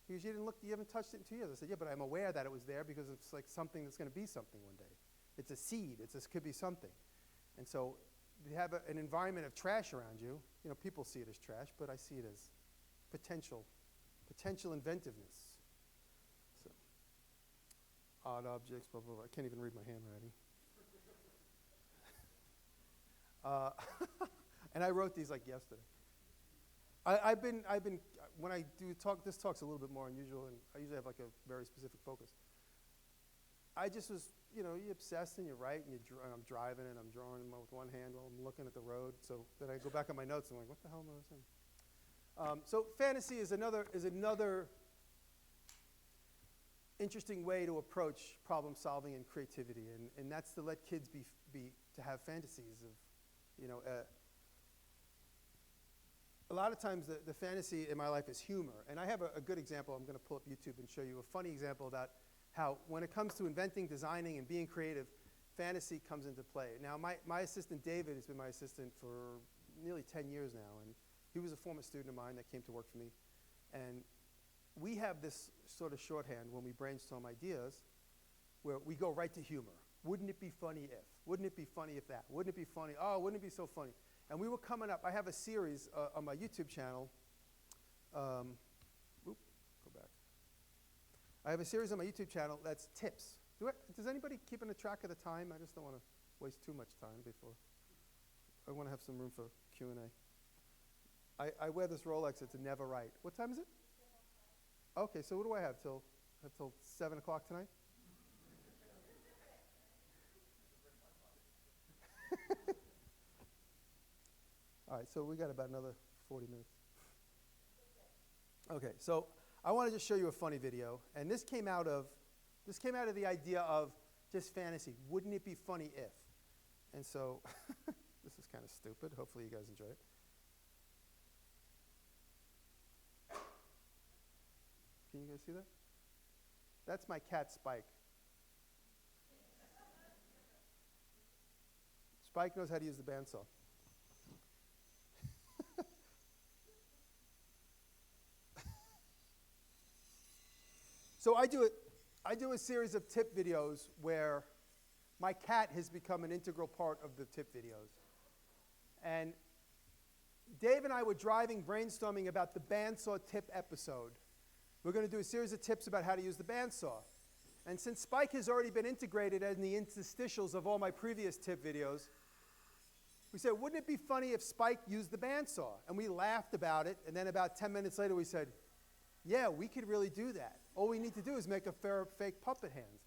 He goes, you haven't touched it in 2 years. I said, yeah, but I'm aware that it was there because it's like something that's going to be something one day. It's a seed. It could be something. And so you have an environment of trash around you. You know, people see it as trash, but I see it as potential inventiveness. So, odd objects, blah, blah, blah. I can't even read my handwriting. And I wrote these like yesterday. I've been, when I do talk, this talk's a little bit more unusual, and I usually have like a very specific focus. I just was, you know, you obsess and you write, and I'm driving and I'm drawing with one hand while I'm looking at the road. So then I go back on my notes and I'm like, what the hell am I saying? So fantasy is another interesting way to approach problem solving and creativity, and that's to let kids to have fantasies of, you know, a lot of times the fantasy in my life is humor. And I have a good example. I'm going to pull up YouTube and show you a funny example about how when it comes to inventing, designing, and being creative, fantasy comes into play. Now, my assistant, David, has been my assistant for nearly 10 years now. And he was a former student of mine that came to work for me. And we have this sort of shorthand when we brainstorm ideas where we go right to humor. Wouldn't it be funny if? Wouldn't it be funny if that? Wouldn't it be funny? Oh, wouldn't it be so funny? And we were coming up. I have a series on my YouTube channel. Go back. I have a series on my YouTube channel that's tips. Does anybody keeping a track of the time? I just don't want to waste too much time before. I want to have some room for Q&A. I wear this Rolex. It's never right. What time is it? Okay, so what do I have till 7 o'clock tonight? All right, so we got about another 40 minutes. Okay, so I want to just show you a funny video, and this came out of the idea of just fantasy. Wouldn't it be funny if? And so, this is kind of stupid. Hopefully you guys enjoy it. Can you guys see that? That's my cat, Spike. Spike knows how to use the bandsaw. So I do a series of tip videos where my cat has become an integral part of the tip videos. And Dave and I were driving, brainstorming about the bandsaw tip episode. We're going to do a series of tips about how to use the bandsaw. And since Spike has already been integrated in the interstitials of all my previous tip videos, we said, wouldn't it be funny if Spike used the bandsaw? And we laughed about it, and then about 10 minutes later we said, yeah, we could really do that. All we need to do is make a fake puppet hands.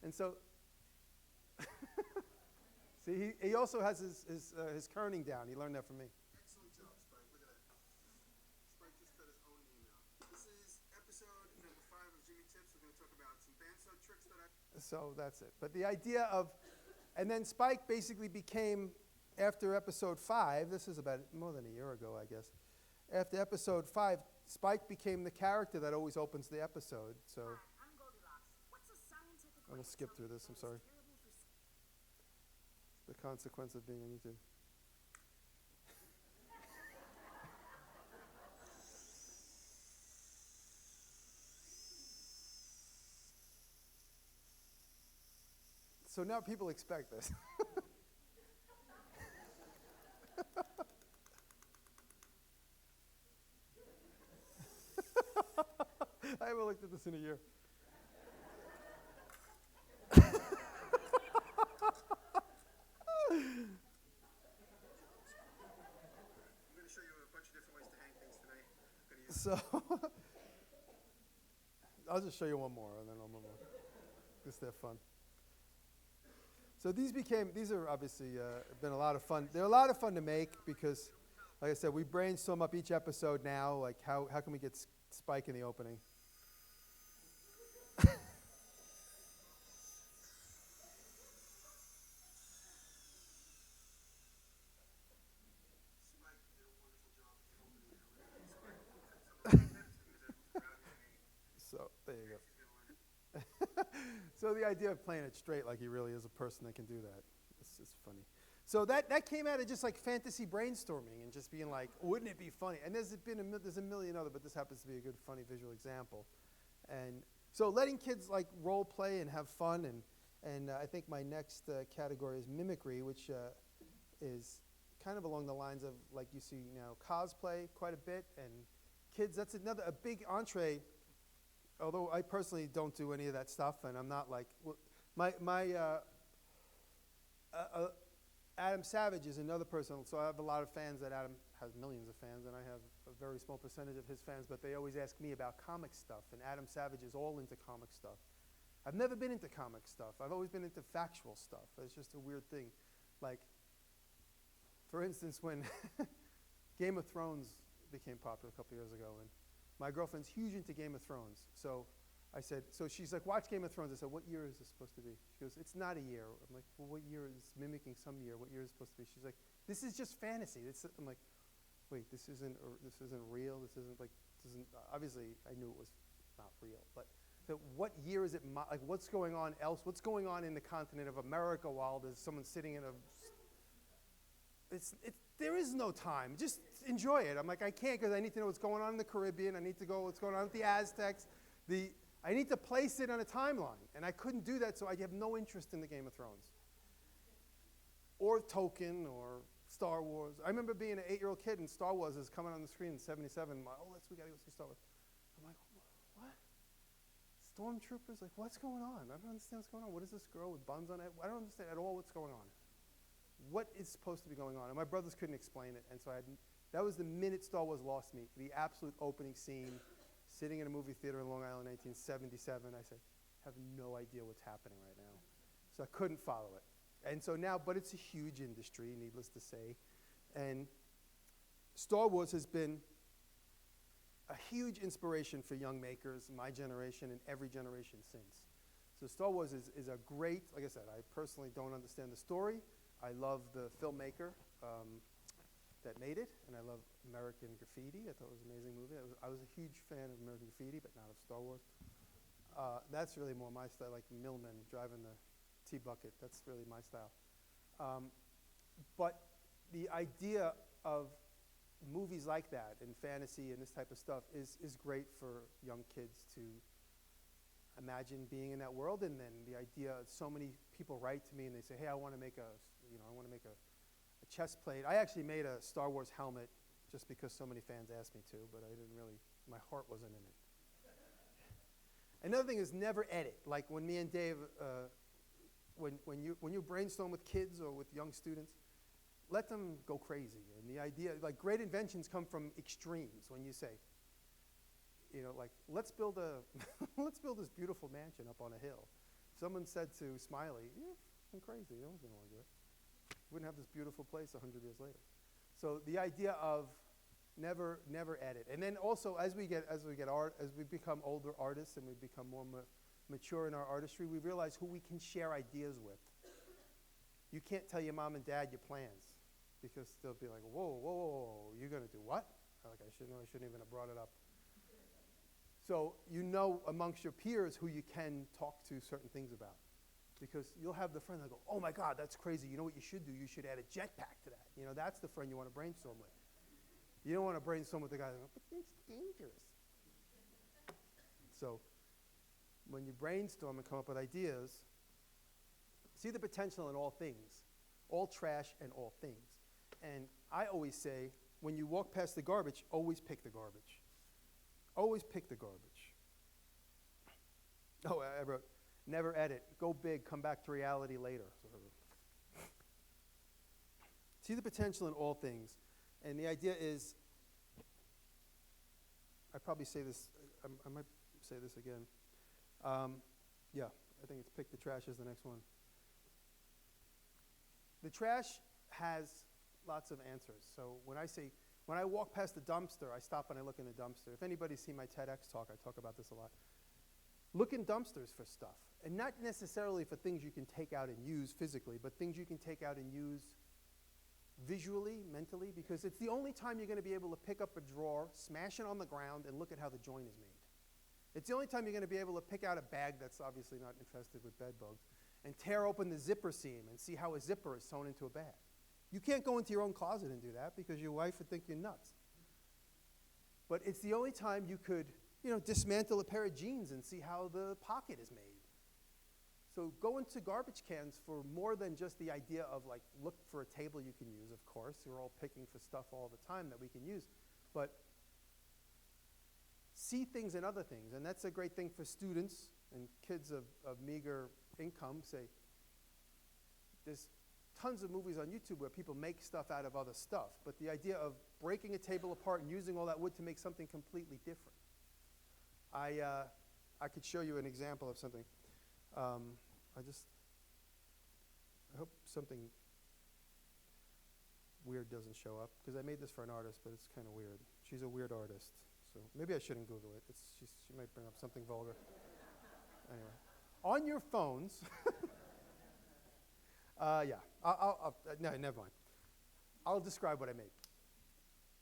And so, see, he also has his kerning down. He learned that from me. Excellent job, Spike. Look at that. Spike just cut his own name out. This is episode number 5 of Jimmy Tips. We're going to talk about some bandsaw tricks that I... So that's it. But the idea of, and then Spike basically became, after episode 5, this is about more than a year ago, I guess. After episode 5, Spike became the character that always opens the episode. So I'm going to skip through this, I'm sorry. The consequence of being on YouTube. So now people expect this. I haven't looked at this in a year. I'm going to show you a bunch of different ways to hang things tonight. So, I'll just show you one more, and then I'll move on. Just they're fun. So these are obviously been a lot of fun. They're a lot of fun to make because, like I said, we brainstorm up each episode now, like how can we get Spike in the opening. So there you go. So the idea of playing it straight like he really is a person that can do that, it's just funny. So that came out of just like fantasy brainstorming and just being like, wouldn't it be funny? And there's a million other, but this happens to be a good funny visual example. And so letting kids like role play and have fun, and I think my next category is mimicry, which is kind of along the lines of like you see now cosplay quite a bit, and kids, that's a big entree. Although I personally don't do any of that stuff, and I'm not like, Adam Savage is another person, so I have a lot of fans that Adam has millions of fans, and I have a very small percentage of his fans, but they always ask me about comic stuff, and Adam Savage is all into comic stuff. I've never been into comic stuff. I've always been into factual stuff. It's just a weird thing. Like, for instance, when Game of Thrones became popular a couple years ago, and my girlfriend's huge into Game of Thrones. So I said, so she's like, watch Game of Thrones. I said, what year is this supposed to be? She goes, it's not a year. I'm like, well, what year is mimicking some year? What year is it supposed to be? She's like, this is just fantasy. I'm like, wait, this isn't real. Obviously I knew it was not real, but so what year is it, like what's going on else? What's going on in the continent of America while there's someone sitting in there is no time. Just enjoy it. I'm like, I can't because I need to know what's going on in the Caribbean. I need to go what's going on with the Aztecs. I need to place it on a timeline. And I couldn't do that, so I have no interest in the Game of Thrones. Or Tolkien or Star Wars. I remember being an 8-year-old kid and Star Wars is coming on the screen in 77. I'm like, we got to go see Star Wars. I'm like, what? Stormtroopers? Like, what's going on? I don't understand what's going on. What is this girl with buns on it? I don't understand at all what's going on. What is supposed to be going on? And my brothers couldn't explain it, and so that was the minute Star Wars lost me, the absolute opening scene, sitting in a movie theater in Long Island, 1977. I said, I have no idea what's happening right now. So I couldn't follow it. And so now, but it's a huge industry, needless to say, and Star Wars has been a huge inspiration for young makers, my generation, and every generation since. So Star Wars is a great, like I said, I personally don't understand the story, I love the filmmaker that made it, and I love American Graffiti. I thought it was an amazing movie. I was a huge fan of American Graffiti, but not of Star Wars. That's really more my style, like Millman driving the T-bucket. That's really my style. But the idea of movies like that and fantasy and this type of stuff is great for young kids to imagine being in that world. And then the idea, so many people write to me and they say, hey, I want to make a chest plate. I actually made a Star Wars helmet just because so many fans asked me to, but I didn't really, my heart wasn't in it. Another thing is never edit. Like when me and Dave, when you brainstorm with kids or with young students, let them go crazy. And the idea, like great inventions come from extremes. When you say, like let's build this beautiful mansion up on a hill. Someone said to Smiley, I'm crazy. No one's gonna want to do it. We wouldn't have this beautiful place 100 years later. So the idea of never edit. And then also as we become older artists and we become more mature in our artistry, we realize who we can share ideas with. You can't tell your mom and dad your plans because they'll be like, whoa, you're gonna do what? Like I shouldn't even have brought it up. So amongst your peers who you can talk to certain things about. Because you'll have the friend that go, oh my God, that's crazy. You know what you should do? You should add a jetpack to that. That's the friend you want to brainstorm with. You don't want to brainstorm with the guy that goes, but it's dangerous. So when you brainstorm and come up with ideas, see the potential in all things, all trash and all things. And I always say, when you walk past the garbage, always pick the garbage. Always pick the garbage. Oh, I wrote, never edit. Go big, come back to reality later. See the potential in all things. And the idea is, I probably say this, I might say this again. Yeah, I think it's pick the trash is the next one. The trash has lots of answers. So when I walk past the dumpster, I stop and I look in the dumpster. If anybody's seen my TEDx talk, I talk about this a lot. Look in dumpsters for stuff. And not necessarily for things you can take out and use physically, but things you can take out and use visually, mentally, because it's the only time you're going to be able to pick up a drawer, smash it on the ground, and look at how the joint is made. It's the only time you're going to be able to pick out a bag that's obviously not infested with bed bugs and tear open the zipper seam and see how a zipper is sewn into a bag. You can't go into your own closet and do that because your wife would think you're nuts. But it's the only time you could, dismantle a pair of jeans and see how the pocket is made. So go into garbage cans for more than just the idea of look for a table you can use, of course. We're all picking for stuff all the time that we can use. But see things in other things. And that's a great thing for students and kids of meager income. There's tons of movies on YouTube where people make stuff out of other stuff. But the idea of breaking a table apart and using all that wood to make something completely different. I could show you an example of something. I hope something weird doesn't show up, because I made this for an artist, but it's kind of weird. She's a weird artist, so maybe I shouldn't Google it. She might bring up something vulgar. Anyway, on your phones, no, never mind. I'll describe what I made.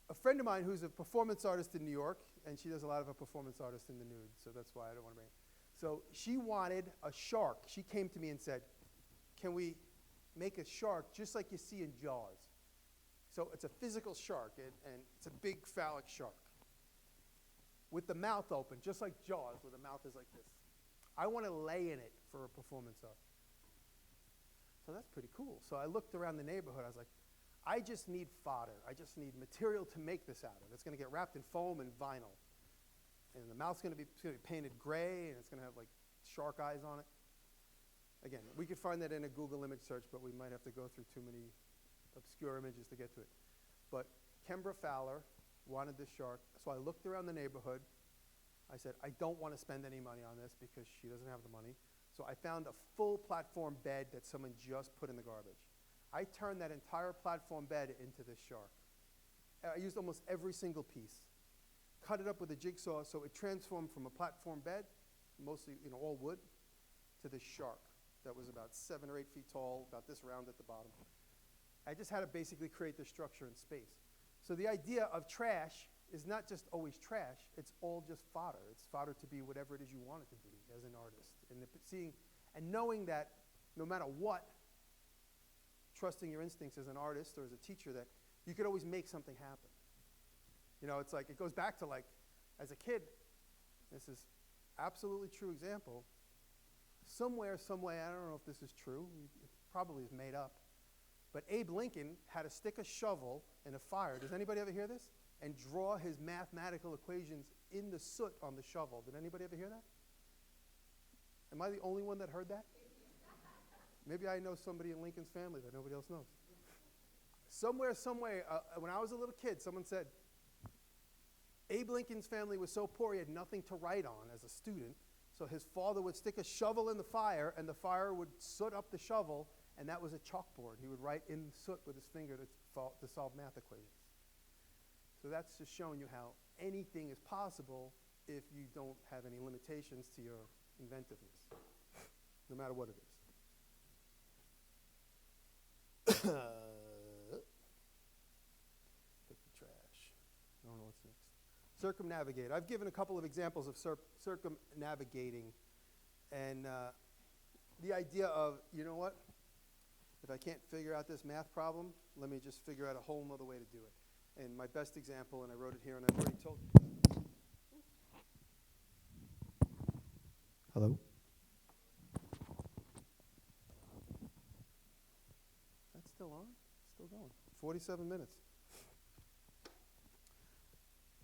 A friend of mine who's a performance artist in New York, and she does a lot of a performance artist in the nude, so that's why I don't want to bring it. So she wanted a shark. She came to me and said, can we make a shark just like you see in Jaws? So it's a physical shark, and it's a big phallic shark with the mouth open, just like Jaws, where the mouth is like this. I want to lay in it for a performance art. So that's pretty cool. So I looked around the neighborhood. I was like, I just need fodder. I just need material to make this out of. It's going to get wrapped in foam and vinyl. And the mouth's going to be painted gray, and it's going to have shark eyes on it. Again, we could find that in a Google image search, but we might have to go through too many obscure images to get to it. But Kembra Fowler wanted this shark, so I looked around the neighborhood. I said, I don't want to spend any money on this because she doesn't have the money. So I found a full platform bed that someone just put in the garbage. I turned that entire platform bed into this shark. I used almost every single piece. Cut it up with a jigsaw, so it transformed from a platform bed, mostly all wood, to this shark that was about 7 or 8 feet tall, about this round at the bottom. I just had to basically create the structure and space. So the idea of trash is not just always trash, it's all just fodder. It's fodder to be whatever it is you want it to be as an artist. And knowing that no matter what, trusting your instincts as an artist or as a teacher, that you could always make something happen. You know, it's like, it goes back to like, as a kid, this is absolutely true example. Somewhere, some way, I don't know if this is true, it probably is made up, but Abe Lincoln had to stick a shovel in a fire. Does anybody ever hear this? And draw his mathematical equations in the soot on the shovel. Did anybody ever hear that? Am I the only one that heard that? Maybe I know somebody in Lincoln's family that nobody else knows. Somewhere, some way, when I was a little kid, someone said, Abe Lincoln's family was so poor he had nothing to write on as a student, so his father would stick a shovel in the fire, and the fire would soot up the shovel, and that was a chalkboard. He would write in soot with his finger to solve math equations. So that's just showing you how anything is possible if you don't have any limitations to your inventiveness, no matter what it is. Pick the trash. I don't know what's next. Circumnavigate. I've given a couple of examples of circumnavigating, and the idea of, you know what? If I can't figure out this math problem, let me just figure out a whole other way to do it. And my best example, and I wrote it here, and I've already told you. Hello? That's still on? Still going. 47 minutes.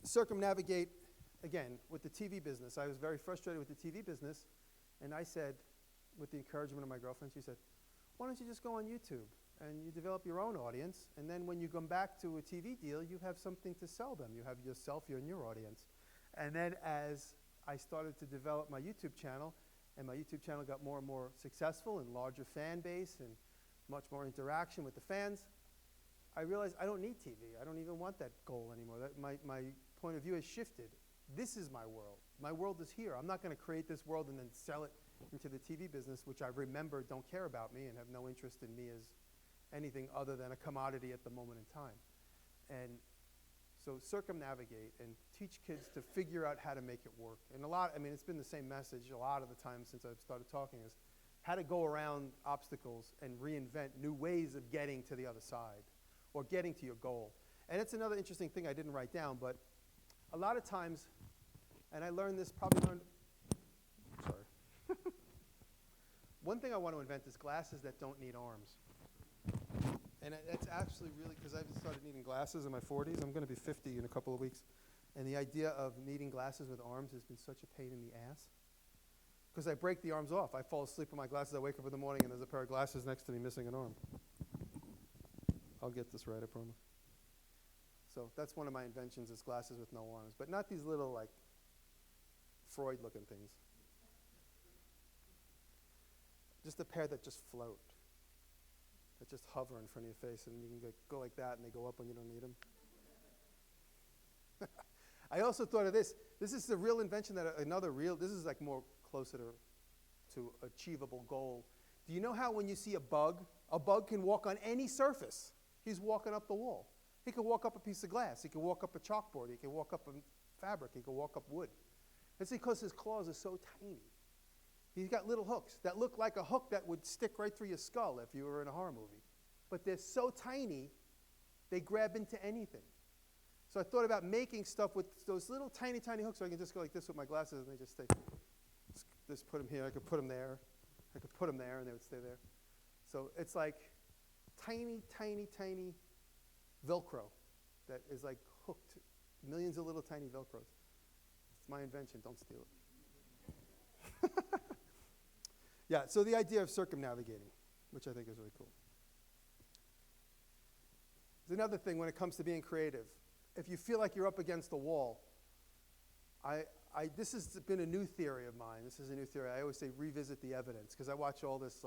Circumnavigate, again, with the TV business. I was very frustrated with the TV business, and I said, with the encouragement of my girlfriend, she said, why don't you just go on YouTube and you develop your own audience, and then when you come back to a TV deal, you have something to sell them. You have yourself, you and your audience. And then as I started to develop my YouTube channel, and my YouTube channel got more and more successful and larger fan base and much more interaction with the fans, I realized I don't need TV. I don't even want that goal anymore. My point of view has shifted. This is my world. My world is here. I'm not going to create this world and then sell it into the TV business, which I remember don't care about me and have no interest in me as anything other than a commodity at the moment in time. And so circumnavigate and teach kids to figure out how to make it work. And it's been the same message a lot of the time since I've started talking, is how to go around obstacles and reinvent new ways of getting to the other side or getting to your goal. And it's another interesting thing I didn't write down, but a lot of times, and I learned this, one thing I want to invent is glasses that don't need arms. And that's actually really, because I've started needing glasses in my 40s. I'm going to be 50 in a couple of weeks. And the idea of needing glasses with arms has been such a pain in the ass. Because I break the arms off. I fall asleep with my glasses. I wake up in the morning and there's a pair of glasses next to me missing an arm. I'll get this right, I promise. So that's one of my inventions, is glasses with no arms. But not these little, like, Freud-looking things. Just a pair that just float, that just hover in front of your face, and you can go like that, and they go up when you don't need them. I also thought of this. This is the real invention this is like more closer to achievable goal. Do you know how when you see a bug can walk on any surface? He's walking up the wall. He can walk up a piece of glass. He can walk up a chalkboard. He can walk up a fabric. He can walk up wood. It's because his claws are so tiny. He's got little hooks that look like a hook that would stick right through your skull if you were in a horror movie. But they're so tiny, they grab into anything. So I thought about making stuff with those little tiny, tiny hooks, so I can just go like this with my glasses, and they just stay. Just put them here. I could put them there. I could put them there, and they would stay there. So it's like tiny, tiny, tiny Velcro that is like hooked. Millions of little tiny Velcros. It's my invention. Don't steal it. Yeah, so the idea of circumnavigating, which I think is really cool. There's another thing when it comes to being creative. If you feel like you're up against a wall, this has been a new theory of mine. This is a new theory. I always say revisit the evidence, because I watch all this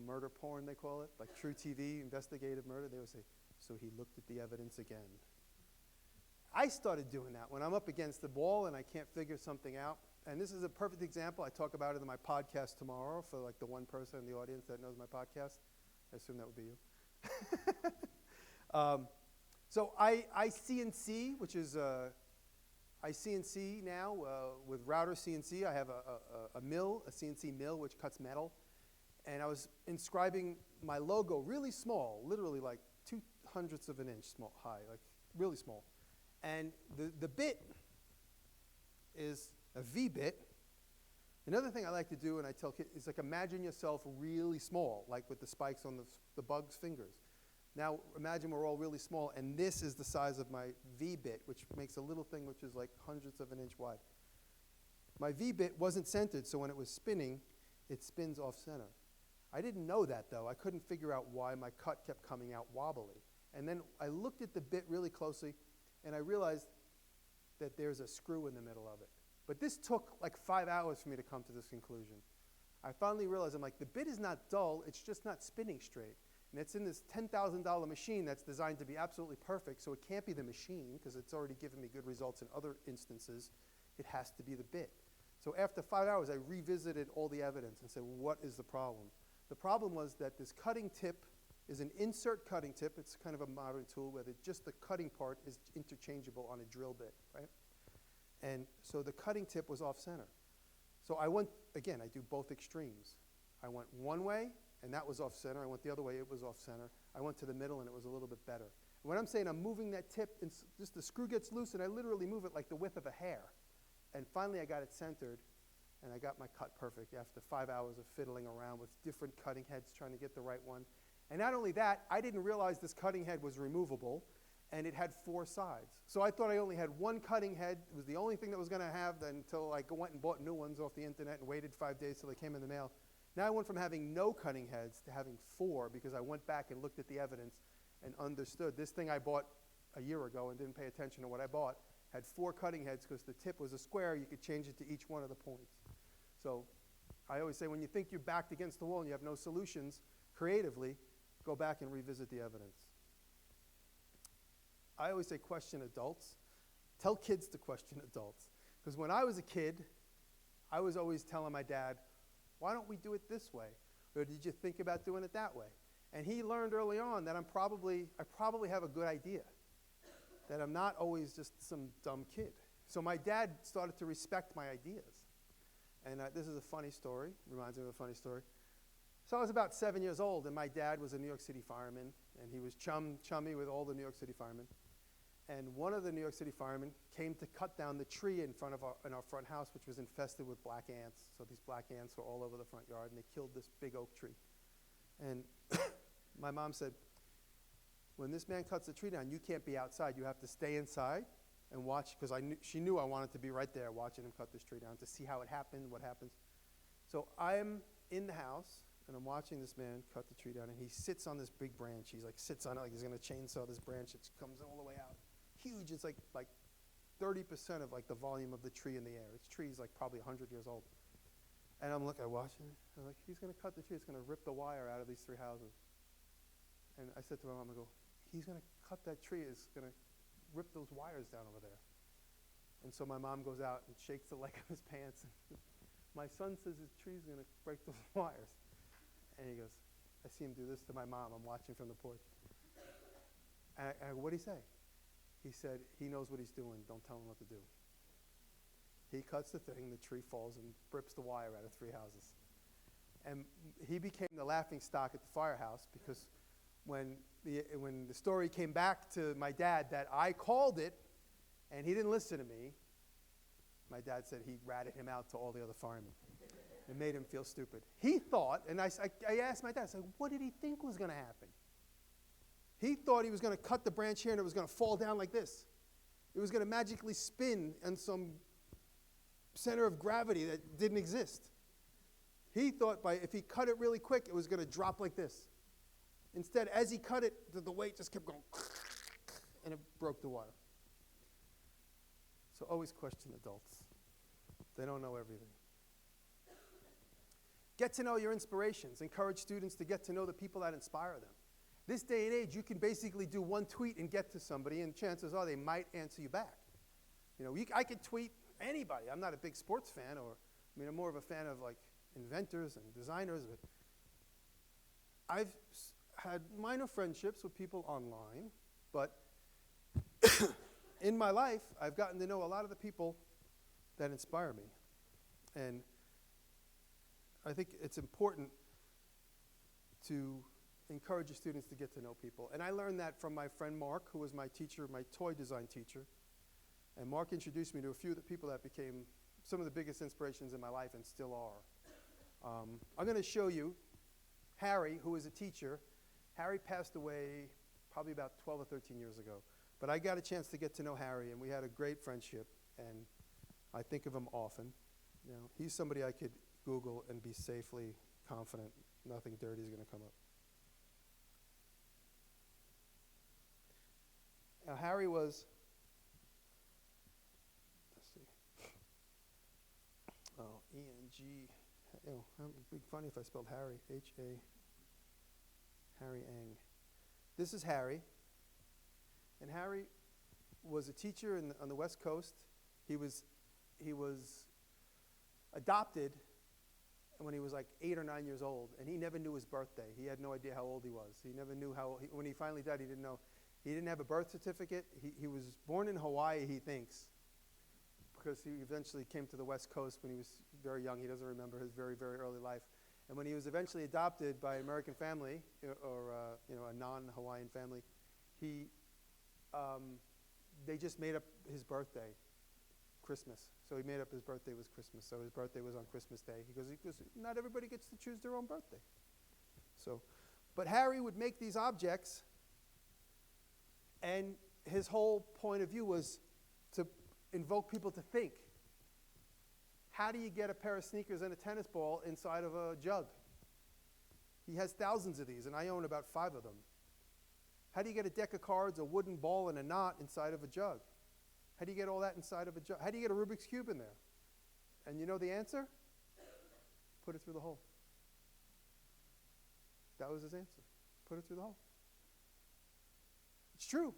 murder porn, they call it, like true TV, investigative murder. They always say, so he looked at the evidence again. I started doing that when I'm up against the wall and I can't figure something out. And this is a perfect example. I talk about it in my podcast tomorrow for like the one person in the audience that knows my podcast. I assume that would be you. So I CNC, which is I CNC now with router CNC. I have a mill, a CNC mill, which cuts metal. And I was inscribing my logo really small, literally like 0.02 of an inch high, like really small. And the bit is a V bit. Another thing I like to do, and I tell kids, is like imagine yourself really small, like with the spikes on the bug's fingers. Now imagine we're all really small, and this is the size of my V bit, which makes a little thing which is like 100ths of an inch wide. My V bit wasn't centered, so when it was spinning, it spins off center. I didn't know that though. I couldn't figure out why my cut kept coming out wobbly. And then I looked at the bit really closely, and I realized that there's a screw in the middle of it. But this took like 5 hours for me to come to this conclusion. I finally realized, I'm like, the bit is not dull, it's just not spinning straight. And it's in this $10,000 machine that's designed to be absolutely perfect, so it can't be the machine, because it's already given me good results in other instances. It has to be the bit. So after 5 hours, I revisited all the evidence and said, what is the problem? The problem was that this cutting tip is an insert cutting tip. It's kind of a modern tool where just the cutting part is interchangeable on a drill bit, right? And so the cutting tip was off center. So I went, again, I do both extremes. I went one way, and that was off center. I went the other way, it was off center. I went to the middle, and it was a little bit better. And when I'm saying I'm moving that tip, and just the screw gets loose, and I literally move it like the width of a hair. And finally, I got it centered, and I got my cut perfect after 5 hours of fiddling around with different cutting heads trying to get the right one. And not only that, I didn't realize this cutting head was removable, and it had 4 sides. So I thought I only had one cutting head. It was the only thing that was going to have until I went and bought new ones off the internet and waited 5 days till they came in the mail. Now I went from having no cutting heads to having 4 because I went back and looked at the evidence and understood. This thing I bought a year ago and didn't pay attention to what I bought had 4 cutting heads because the tip was a square. You could change it to each one of the points. So I always say when you think you're backed against the wall and you have no solutions creatively, go back and revisit the evidence. I always say question adults. Tell kids to question adults. Because when I was a kid, I was always telling my dad, why don't we do it this way? Or did you think about doing it that way? And he learned early on that I probably have a good idea, that I'm not always just some dumb kid. So my dad started to respect my ideas. And this is a funny story, reminds me of a funny story. So I was about 7 years old, and my dad was a New York City fireman, and he was chummy with all the New York City firemen. And one of the New York City firemen came to cut down the tree in our front house, which was infested with black ants. So these black ants were all over the front yard, and they killed this big oak tree. And my mom said, when this man cuts the tree down, you can't be outside. You have to stay inside and watch, because she knew I wanted to be right there watching him cut this tree down to see how it happened, what happens. So I'm in the house, and I'm watching this man cut the tree down, and he sits on this big branch. He's like sits on it like he's going to chainsaw this branch. It comes all the way out. Huge. It's like 30% of like the volume of the tree in the air. Its tree is like probably 100 years old. And I'm watching it. I'm like, he's going to cut the tree. It's going to rip the wire out of these 3 houses. And I said to my mom, I go, he's going to cut that tree. It's going to rip those wires down over there. And so my mom goes out and shakes the leg of his pants. My son says his tree's going to break those wires. And he goes, I see him do this to my mom. I'm watching from the porch. And I go, what'd he say? He said, he knows what he's doing. Don't tell him what to do. He cuts the thing, the tree falls and rips the wire out of 3 houses. And he became the laughing stock at the firehouse because when the story came back to my dad that I called it and he didn't listen to me, my dad said he ratted him out to all the other firemen. It made him feel stupid. He thought, and I asked my dad, I said, what did he think was going to happen? He thought he was going to cut the branch here and it was going to fall down like this. It was going to magically spin in some center of gravity that didn't exist. He thought if he cut it really quick, it was going to drop like this. Instead, as he cut it, the weight just kept going, and it broke the wire. So always question adults. They don't know everything. Get to know your inspirations. Encourage students to get to know the people that inspire them. This day and age, you can basically do one tweet and get to somebody, and chances are they might answer you back. You know, I could tweet anybody. I'm not a big sports fan, I'm more of a fan of like inventors and designers. But had minor friendships with people online, but in my life, I've gotten to know a lot of the people that inspire me. And I think it's important to encourage your students to get to know people. And I learned that from my friend Mark, who was my teacher, my toy design teacher. And Mark introduced me to a few of the people that became some of the biggest inspirations in my life and still are. I'm going to show you Harry, who is a teacher. Harry passed away probably about 12 or 13 years ago. But I got a chance to get to know Harry, and we had a great friendship, and I think of him often. You know, he's somebody I could Google and be safely confident nothing dirty is going to come up. Now, Harry was, let's see, E-N-G, it would be funny if I spelled Harry, H-A, Harry Ang. This is Harry, and Harry was a teacher on the West Coast. He was adopted when he was like 8 or 9 years old, and he never knew his birthday. He had no idea how old he was. He never knew when he finally died, he didn't know. He didn't have a birth certificate. He was born in Hawaii, he thinks, because he eventually came to the West Coast when he was very young. He doesn't remember his very, very early life. And when he was eventually adopted by an American family, or a non-Hawaiian family, they just made up his birthday, Christmas. So he made up his birthday was Christmas. So his birthday was on Christmas Day. Because not everybody gets to choose their own birthday. But Harry would make these objects, and his whole point of view was to invoke people to think. How do you get a pair of sneakers and a tennis ball inside of a jug? He has thousands of these, and I own about 5 of them. How do you get a deck of cards, a wooden ball, and a knot inside of a jug? How do you get all that inside of a jug? How do you get a Rubik's Cube in there? And you know the answer? Put it through the hole. That was his answer. Put it through the hole. It's true.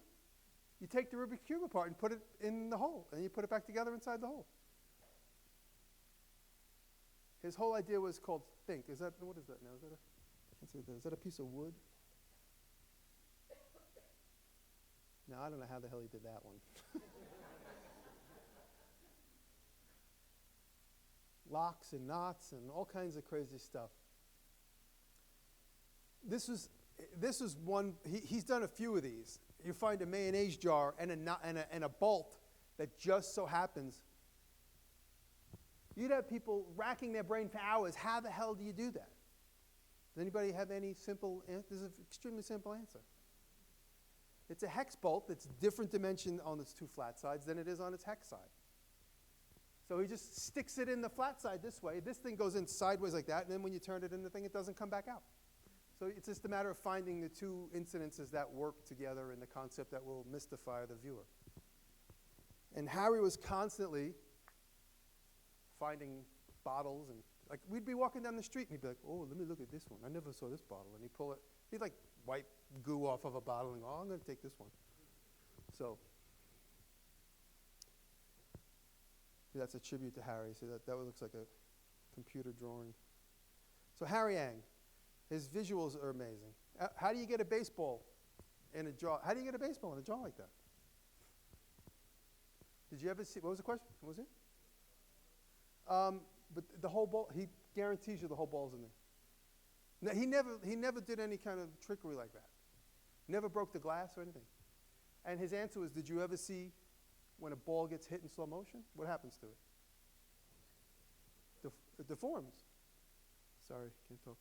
You take the Rubik's Cube apart and put it in the hole, and you put it back together inside the hole. His whole idea was called think. What is that now? Is that a piece of wood? No, I don't know how the hell he did that one. Locks and knots and all kinds of crazy stuff. This was one, he's done a few of these. You find a mayonnaise jar and a bolt that just so happens. You'd have people racking their brain for hours. How the hell do you do that? Does anybody have any simple answer? This is an extremely simple answer. It's a hex bolt that's different dimension on its 2 flat sides than it is on its hex side. So he just sticks it in the flat side this way. This thing goes in sideways like that, and then when you turn it in the thing, it doesn't come back out. So it's just a matter of finding the 2 incidences that work together in the concept that will mystify the viewer. And Harry was constantly finding bottles, and like we'd be walking down the street, and he'd be like, "Oh, let me look at this one. I never saw this bottle." And he'd like wipe goo off of a bottle and go, "Oh, I'm going to take this one." So that's a tribute to Harry. So that looks like a computer drawing. So Harry Ang, his visuals are amazing. How do you get a baseball in a jar? How do you get a baseball in a jar like that? Did you ever see? What was the question? What was it? But the whole ball, he guarantees you the whole ball's in there. No, he never did any kind of trickery like that. Never broke the glass or anything. And his answer was, did you ever see when a ball gets hit in slow motion? What happens to it? It deforms. Sorry, can't talk.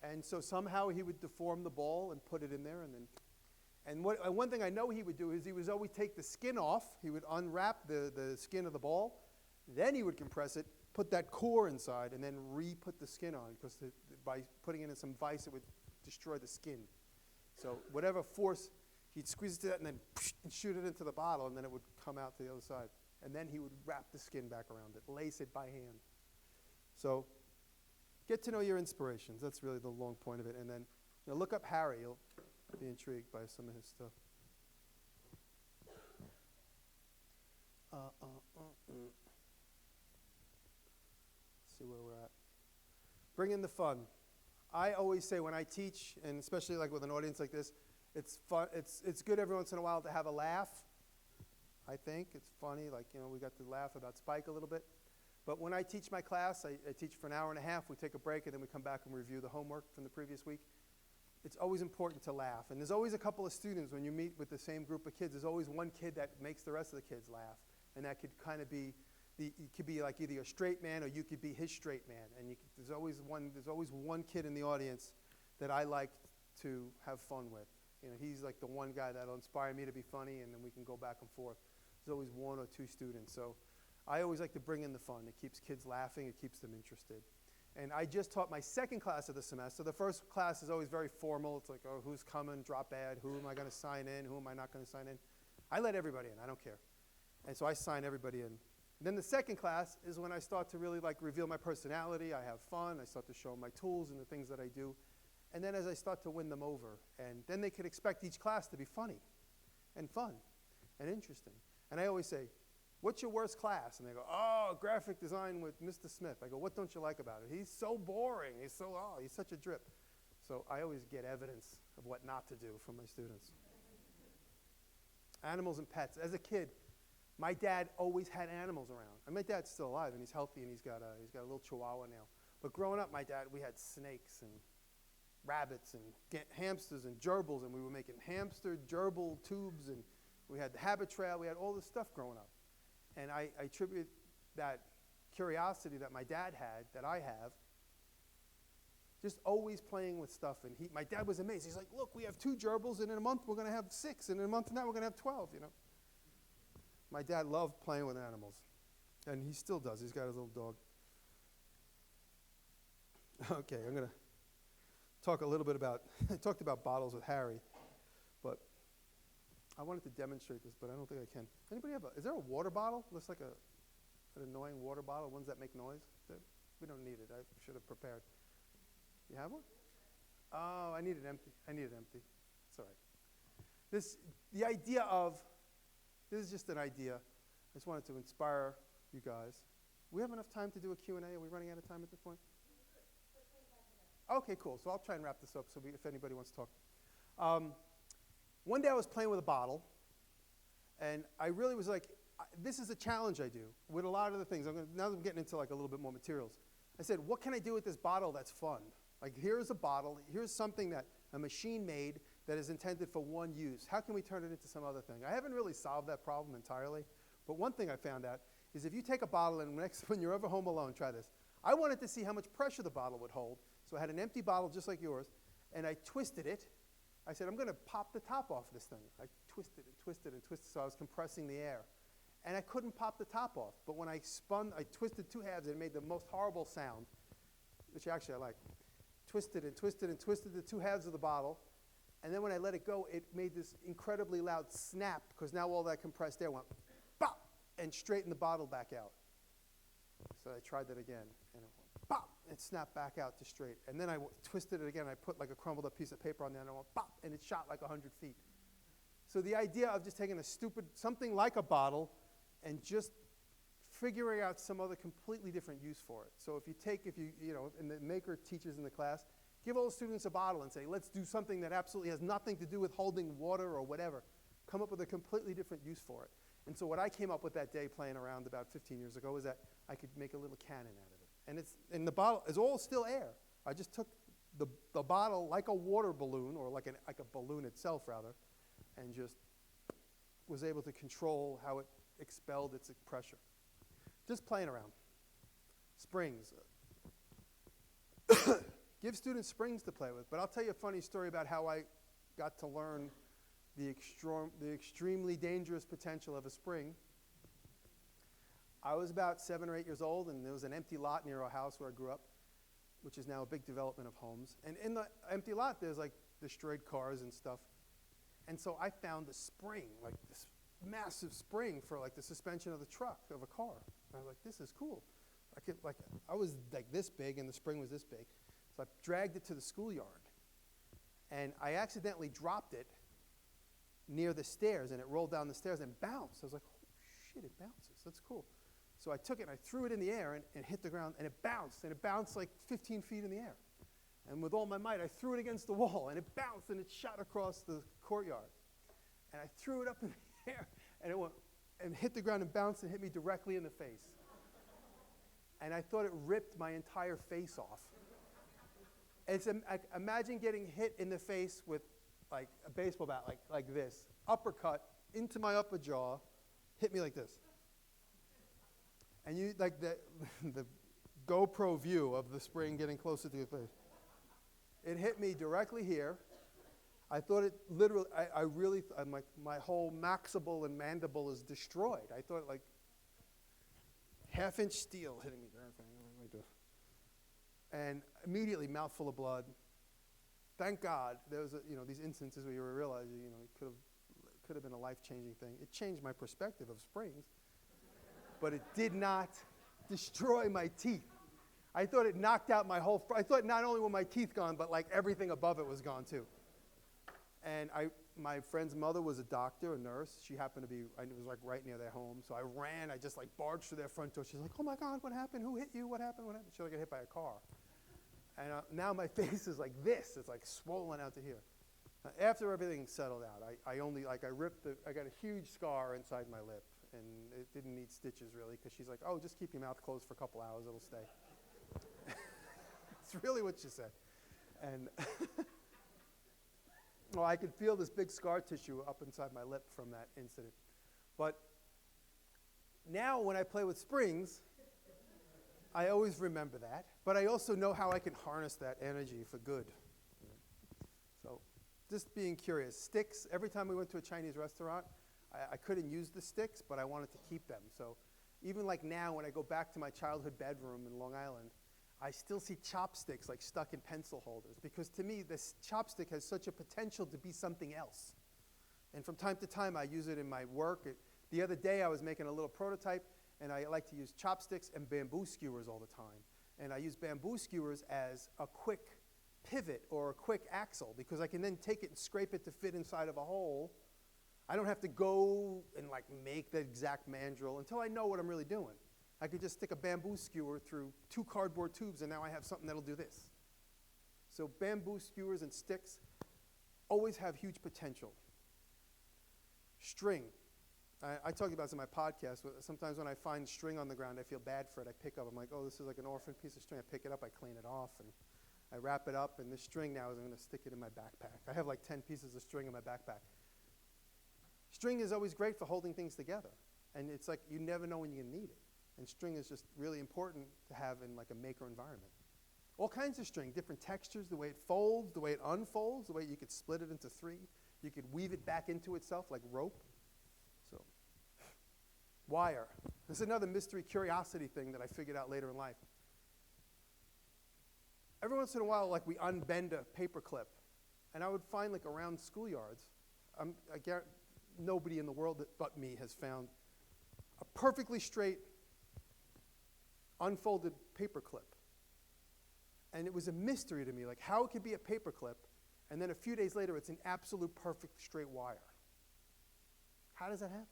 And so somehow he would deform the ball and put it in there, and one thing I know he would do is he would always take the skin off. He would unwrap the skin of the ball. Then he would compress it, put that core inside, and then re-put the skin on, because by putting it in some vise, it would destroy the skin. So whatever force, he'd squeeze it to that and then and shoot it into the bottle, and then it would come out to the other side. And then he would wrap the skin back around it, lace it by hand. So get to know your inspirations. That's really the long point of it. And then look up Harry. You'll be intrigued by some of his stuff. Let's see where we're at. Bring in the fun. I always say when I teach, and especially like with an audience like this, it's fun. It's good every once in a while to have a laugh. I think it's funny, like, you know, we got to laugh about Spike a little bit. But when I teach my class, I teach for an hour and a half. We take a break, and then we come back and review the homework from the previous week. It's always important to laugh. And there's always a couple of students, when you meet with the same group of kids, there's always one kid that makes the rest of the kids laugh. And that could kind of be, it could be like either a straight man or you could be his straight man. And there's always one kid in the audience that I like to have fun with. You know, he's like the one guy that'll inspire me to be funny, and then we can go back and forth. There's always one or two students. So I always like to bring in the fun. It keeps kids laughing. It keeps them interested. And I just taught my second class of the semester. The first class is always very formal. It's like, oh, who's coming, drop ad, who am I going to sign in, who am I not going to sign in? I let everybody in. I don't care. And so I sign everybody in. Then the second class is when I start to really like reveal my personality. I have fun. I start to show them my tools and the things that I do. And then as I start to win them over, and then they could expect each class to be funny and fun and interesting. And I always say, what's your worst class? And they go, oh, graphic design with Mr. Smith. I go, what don't you like about it? He's so boring. He's such a drip. So I always get evidence of what not to do from my students. Animals and pets. As a kid, my dad always had animals around. And my dad's still alive, and he's healthy, and he's got a little chihuahua now. But growing up, my dad, we had snakes and rabbits and hamsters and gerbils, and we were making hamster gerbil tubes, and we had the habit trail. We had all this stuff growing up. And I attribute that curiosity that my dad had, that I have, just always playing with stuff. And my dad was amazed. He's like, look, we have 2 gerbils, and in a month we're going to have 6, and in a month from now we're going to have 12, you know. My dad loved playing with animals, and he still does. He's got his little dog. Okay, I'm going to talk a little bit about, I talked about bottles with Harry, but I wanted to demonstrate this, but I don't think I can. Anybody have is there a water bottle? Looks like an annoying water bottle, ones that make noise. We don't need it. I should have prepared. You have one? Oh, I need it empty. It's all right. This is just an idea. I just wanted to inspire you guys. We have enough time to do a Q&A? Are we running out of time at this point? Okay, cool. So I'll try and wrap this up if anybody wants to talk. One day I was playing with a bottle, and I really was like, this is a challenge I do with a lot of the things. Now that I'm getting into like a little bit more materials. I said, what can I do with this bottle that's fun? Like, here's a bottle. Here's something that a machine made that is intended for one use. How can we turn it into some other thing? I haven't really solved that problem entirely, but one thing I found out is if you take a bottle and when you're ever home alone, try this. I wanted to see how much pressure the bottle would hold, so I had an empty bottle just like yours, and I twisted it. I said, I'm going to pop the top off this thing. I twisted and twisted and twisted, so I was compressing the air. And I couldn't pop the top off, but when I twisted 2 halves, and it made the most horrible sound, which actually I like. Twisted and twisted and twisted the 2 halves of the bottle, and then when I let it go, it made this incredibly loud snap, because now all that compressed air went pop, and straightened the bottle back out. So I tried that again, and it went pop, and snapped back out to straight. And then I twisted it again. I put like a crumbled up piece of paper on there, and it went pop, and it shot like 100 feet. So the idea of just taking something like a bottle and just figuring out some other completely different use for it. So and the maker teaches in the class, give all the students a bottle and say, let's do something that absolutely has nothing to do with holding water or whatever. Come up with a completely different use for it. And so what I came up with that day playing around about 15 years ago was that I could make a little cannon out of it. And the bottle is all still air. I just took the bottle like a water balloon, or like a balloon itself rather, and just was able to control how it expelled its pressure. Just playing around. Springs. Give students springs to play with. But I'll tell you a funny story about how I got to learn the extremely dangerous potential of a spring. I was about 7 or 8 years old, and there was an empty lot near our house where I grew up, which is now a big development of homes. And in the empty lot, there's like destroyed cars and stuff. And so I found a spring, like this massive spring for like the suspension of the truck of a car. And I was like, this is cool. I was like this big, and the spring was this big. So I dragged it to the schoolyard, and I accidentally dropped it near the stairs, and it rolled down the stairs and bounced. I was like, oh shit, it bounces. That's cool. So I took it and I threw it in the air and hit the ground, and it bounced like 15 feet in the air. And with all my might, I threw it against the wall, and it bounced, and it shot across the courtyard. And I threw it up in the air, and it went and hit the ground and bounced and hit me directly in the face. And I thought it ripped my entire face off. Imagine getting hit in the face with like a baseball bat, like this, uppercut into my upper jaw, hit me like this. And you, like the GoPro view of the spring getting closer to your face. It hit me directly here. I thought it literally, I'm like, my whole maximal and mandible is destroyed. I thought like half-inch steel hitting me there. Like this. And immediately, mouthful of blood. Thank God there was, these instances where you realize, it could have been a life-changing thing. It changed my perspective of springs, but it did not destroy my teeth. I thought it knocked out my whole, I thought not only were my teeth gone, but like everything above it was gone too. And my friend's mother was a doctor, a nurse. She happened to be, it was like right near their home. So I ran, I just like barged through their front door. She's like, oh my God, what happened? Who hit you? What happened? What happened? She got hit by a car. And now my face is like this. It's like swollen out to here. After everything settled out, I got a huge scar inside my lip. And it didn't need stitches really, because she's like, oh, just keep your mouth closed for a couple hours, it'll stay. It's really what she said. And well, I could feel this big scar tissue up inside my lip from that incident. But now when I play with springs, I always remember that. But I also know how I can harness that energy for good. So just being curious. Sticks, every time we went to a Chinese restaurant, I couldn't use the sticks, but I wanted to keep them. So even like now when I go back to my childhood bedroom in Long Island, I still see chopsticks like stuck in pencil holders, because to me this chopstick has such a potential to be something else. And from time to time I use it in my work. The other day I was making a little prototype, and I like to use chopsticks and bamboo skewers all the time. And I use bamboo skewers as a quick pivot or a quick axle, because I can then take it and scrape it to fit inside of a hole. I don't have to go and like make the exact mandrel until I know what I'm really doing. I could just stick a bamboo skewer through 2 cardboard tubes, and now I have something that'll do this. So bamboo skewers and sticks always have huge potential. String. I talk about this in my podcast. Sometimes when I find string on the ground, I feel bad for it. I pick up, I'm like, oh, this is like an orphan piece of string. I pick it up, I clean it off, and I wrap it up, and this string now is I'm going to stick it in my backpack. I have like 10 pieces of string in my backpack. String is always great for holding things together. And it's like you never know when you're going to need it. And string is just really important to have in like a maker environment. All kinds of string, different textures, the way it folds, the way it unfolds, the way you could split it into 3. You could weave it back into itself like rope. So, wire. This is another mystery curiosity thing that I figured out later in life. Every once in a while, like we unbend a paper clip, and I would find like around schoolyards, I guarantee nobody in the world but me has found a perfectly straight unfolded paper clip. And it was a mystery to me, like how it could be a paper clip, and then a few days later it's an absolute perfect straight wire. How does that happen?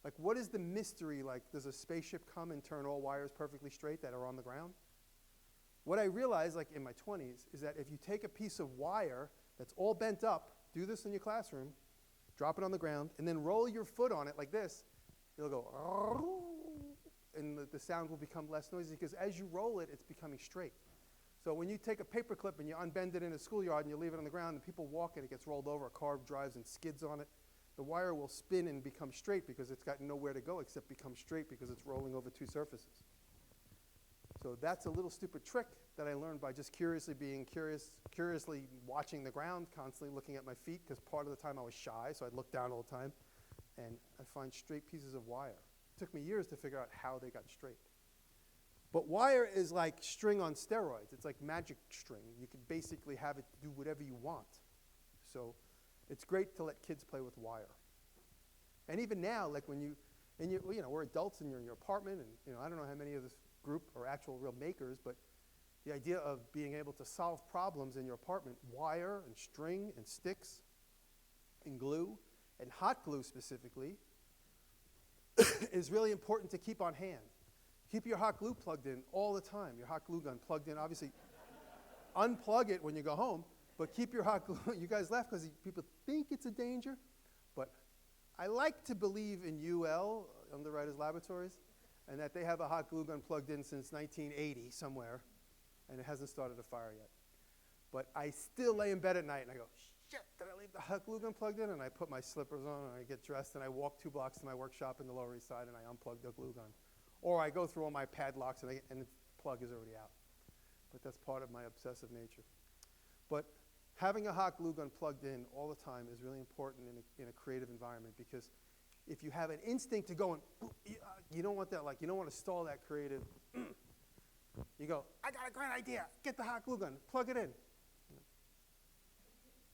Like, what is the mystery? Like, does a spaceship come and turn all wires perfectly straight that are on the ground? What I realized, like in my 20s, is that if you take a piece of wire that's all bent up, do this in your classroom, drop it on the ground, and then roll your foot on it like this, it'll go, and the sound will become less noisy, because as you roll it, it's becoming straight. So when you take a paper clip and you unbend it in a schoolyard and you leave it on the ground and people walk and it gets rolled over, a car drives and skids on it, the wire will spin and become straight because it's got nowhere to go except become straight because it's rolling over 2 surfaces. So that's a little stupid trick that I learned by just curiously watching the ground, constantly looking at my feet, because part of the time I was shy, so I'd look down all the time, and I'd find straight pieces of wire. It took me years to figure out how they got straight. But wire is like string on steroids. It's like magic string. You can basically have it do whatever you want. So it's great to let kids play with wire. And even now, like when we're adults and you're in your apartment, and I don't know how many of this group are actual real makers, but the idea of being able to solve problems in your apartment, wire and string and sticks and glue, and hot glue specifically, is really important to keep on hand. Keep your hot glue plugged in all the time, your hot glue gun plugged in, obviously unplug it when you go home, but keep your hot glue. You guys laugh because people think it's a danger, but I like to believe in UL, Underwriters Laboratories, and that they have a hot glue gun plugged in since 1980 somewhere, and it hasn't started a fire yet. But I still lay in bed at night and I go, shit, did I leave the hot glue gun plugged in? And I put my slippers on and I get dressed and I walk 2 blocks to my workshop in the Lower East Side and I unplug the glue gun. Or I go through all my padlocks and the plug is already out. But that's part of my obsessive nature. But having a hot glue gun plugged in all the time is really important in a creative environment, because if you have an instinct to go and, you don't want that, like, you don't want to stall that creative. You go, I got a great idea. Get the hot glue gun, plug it in.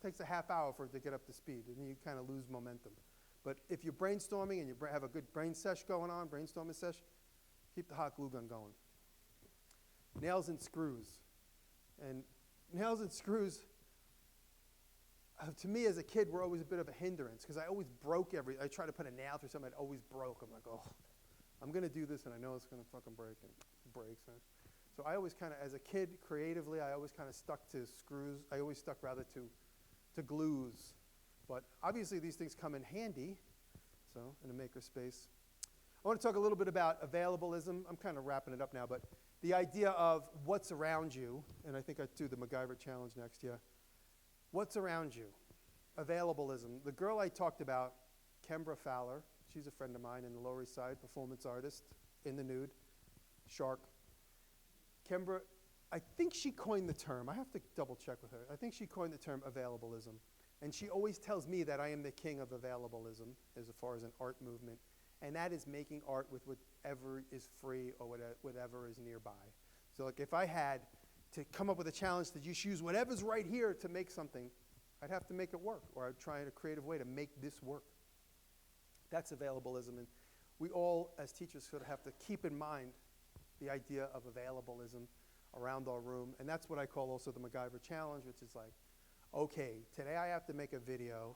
Takes a half hour for it to get up to speed, and you kind of lose momentum. But if you're brainstorming and you have a good brain sesh going on, brainstorming sesh, keep the hot glue gun going. Nails and screws. And nails and screws, to me as a kid, were always a bit of a hindrance, because I always broke I tried to put a nail through something, it always broke. I'm like, oh, I'm going to do this, and I know it's going to fucking break, and it breaks. Right? So I always kind of, as a kid, creatively, I always kind of stuck to screws. I always stuck, rather, to glues. But obviously these things come in handy, so in a makerspace. I want to talk a little bit about availabilism. I'm kind of wrapping it up now, but the idea of what's around you, and I think I do the MacGyver challenge next year. What's around you? Availabilism. The girl I talked about, Kembra Fowler, she's a friend of mine in the Lower East Side, performance artist, in the nude, shark. Kembra, I think she coined the term. I have to double check with her. I think she coined the term availabilism. And she always tells me that I am the king of availabilism as far as an art movement. And that is making art with whatever is free or whatever is nearby. So like if I had to come up with a challenge to just use whatever's right here to make something, I'd have to make it work, or I'd try in a creative way to make this work. That's availabilism. And we all, as teachers, sort of have to keep in mind the idea of availabilism around our room. And that's what I call also the MacGyver challenge, which is like, okay, today I have to make a video.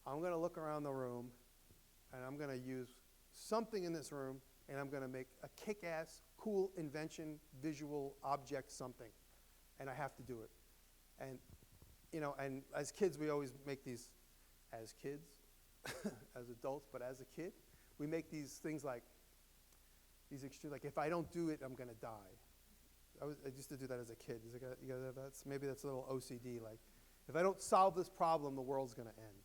I'm going to look around the room, and I'm going to use something in this room, and I'm going to make a kick-ass, cool invention, visual object something. And I have to do it. And, you know, and as kids, we always make these, as kids, as adults, but as a kid, we make these things like, these extreme, like if I don't do it, I'm going to die. I used to do that as a kid. You guys have that? Maybe that's a little OCD, like, if I don't solve this problem, the world's going to end.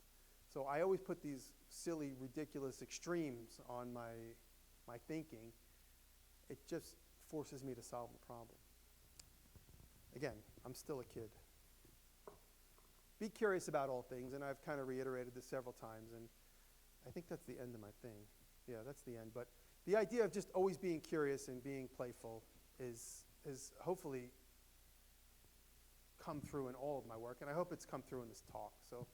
So I always put these silly, ridiculous extremes on my thinking. It just forces me to solve the problem. Again, I'm still a kid. Be curious about all things, and I've kind of reiterated this several times, and I think that's the end of my thing. Yeah, that's the end. But the idea of just always being curious and being playful is hopefully come through in all of my work, and I hope it's come through in this talk. So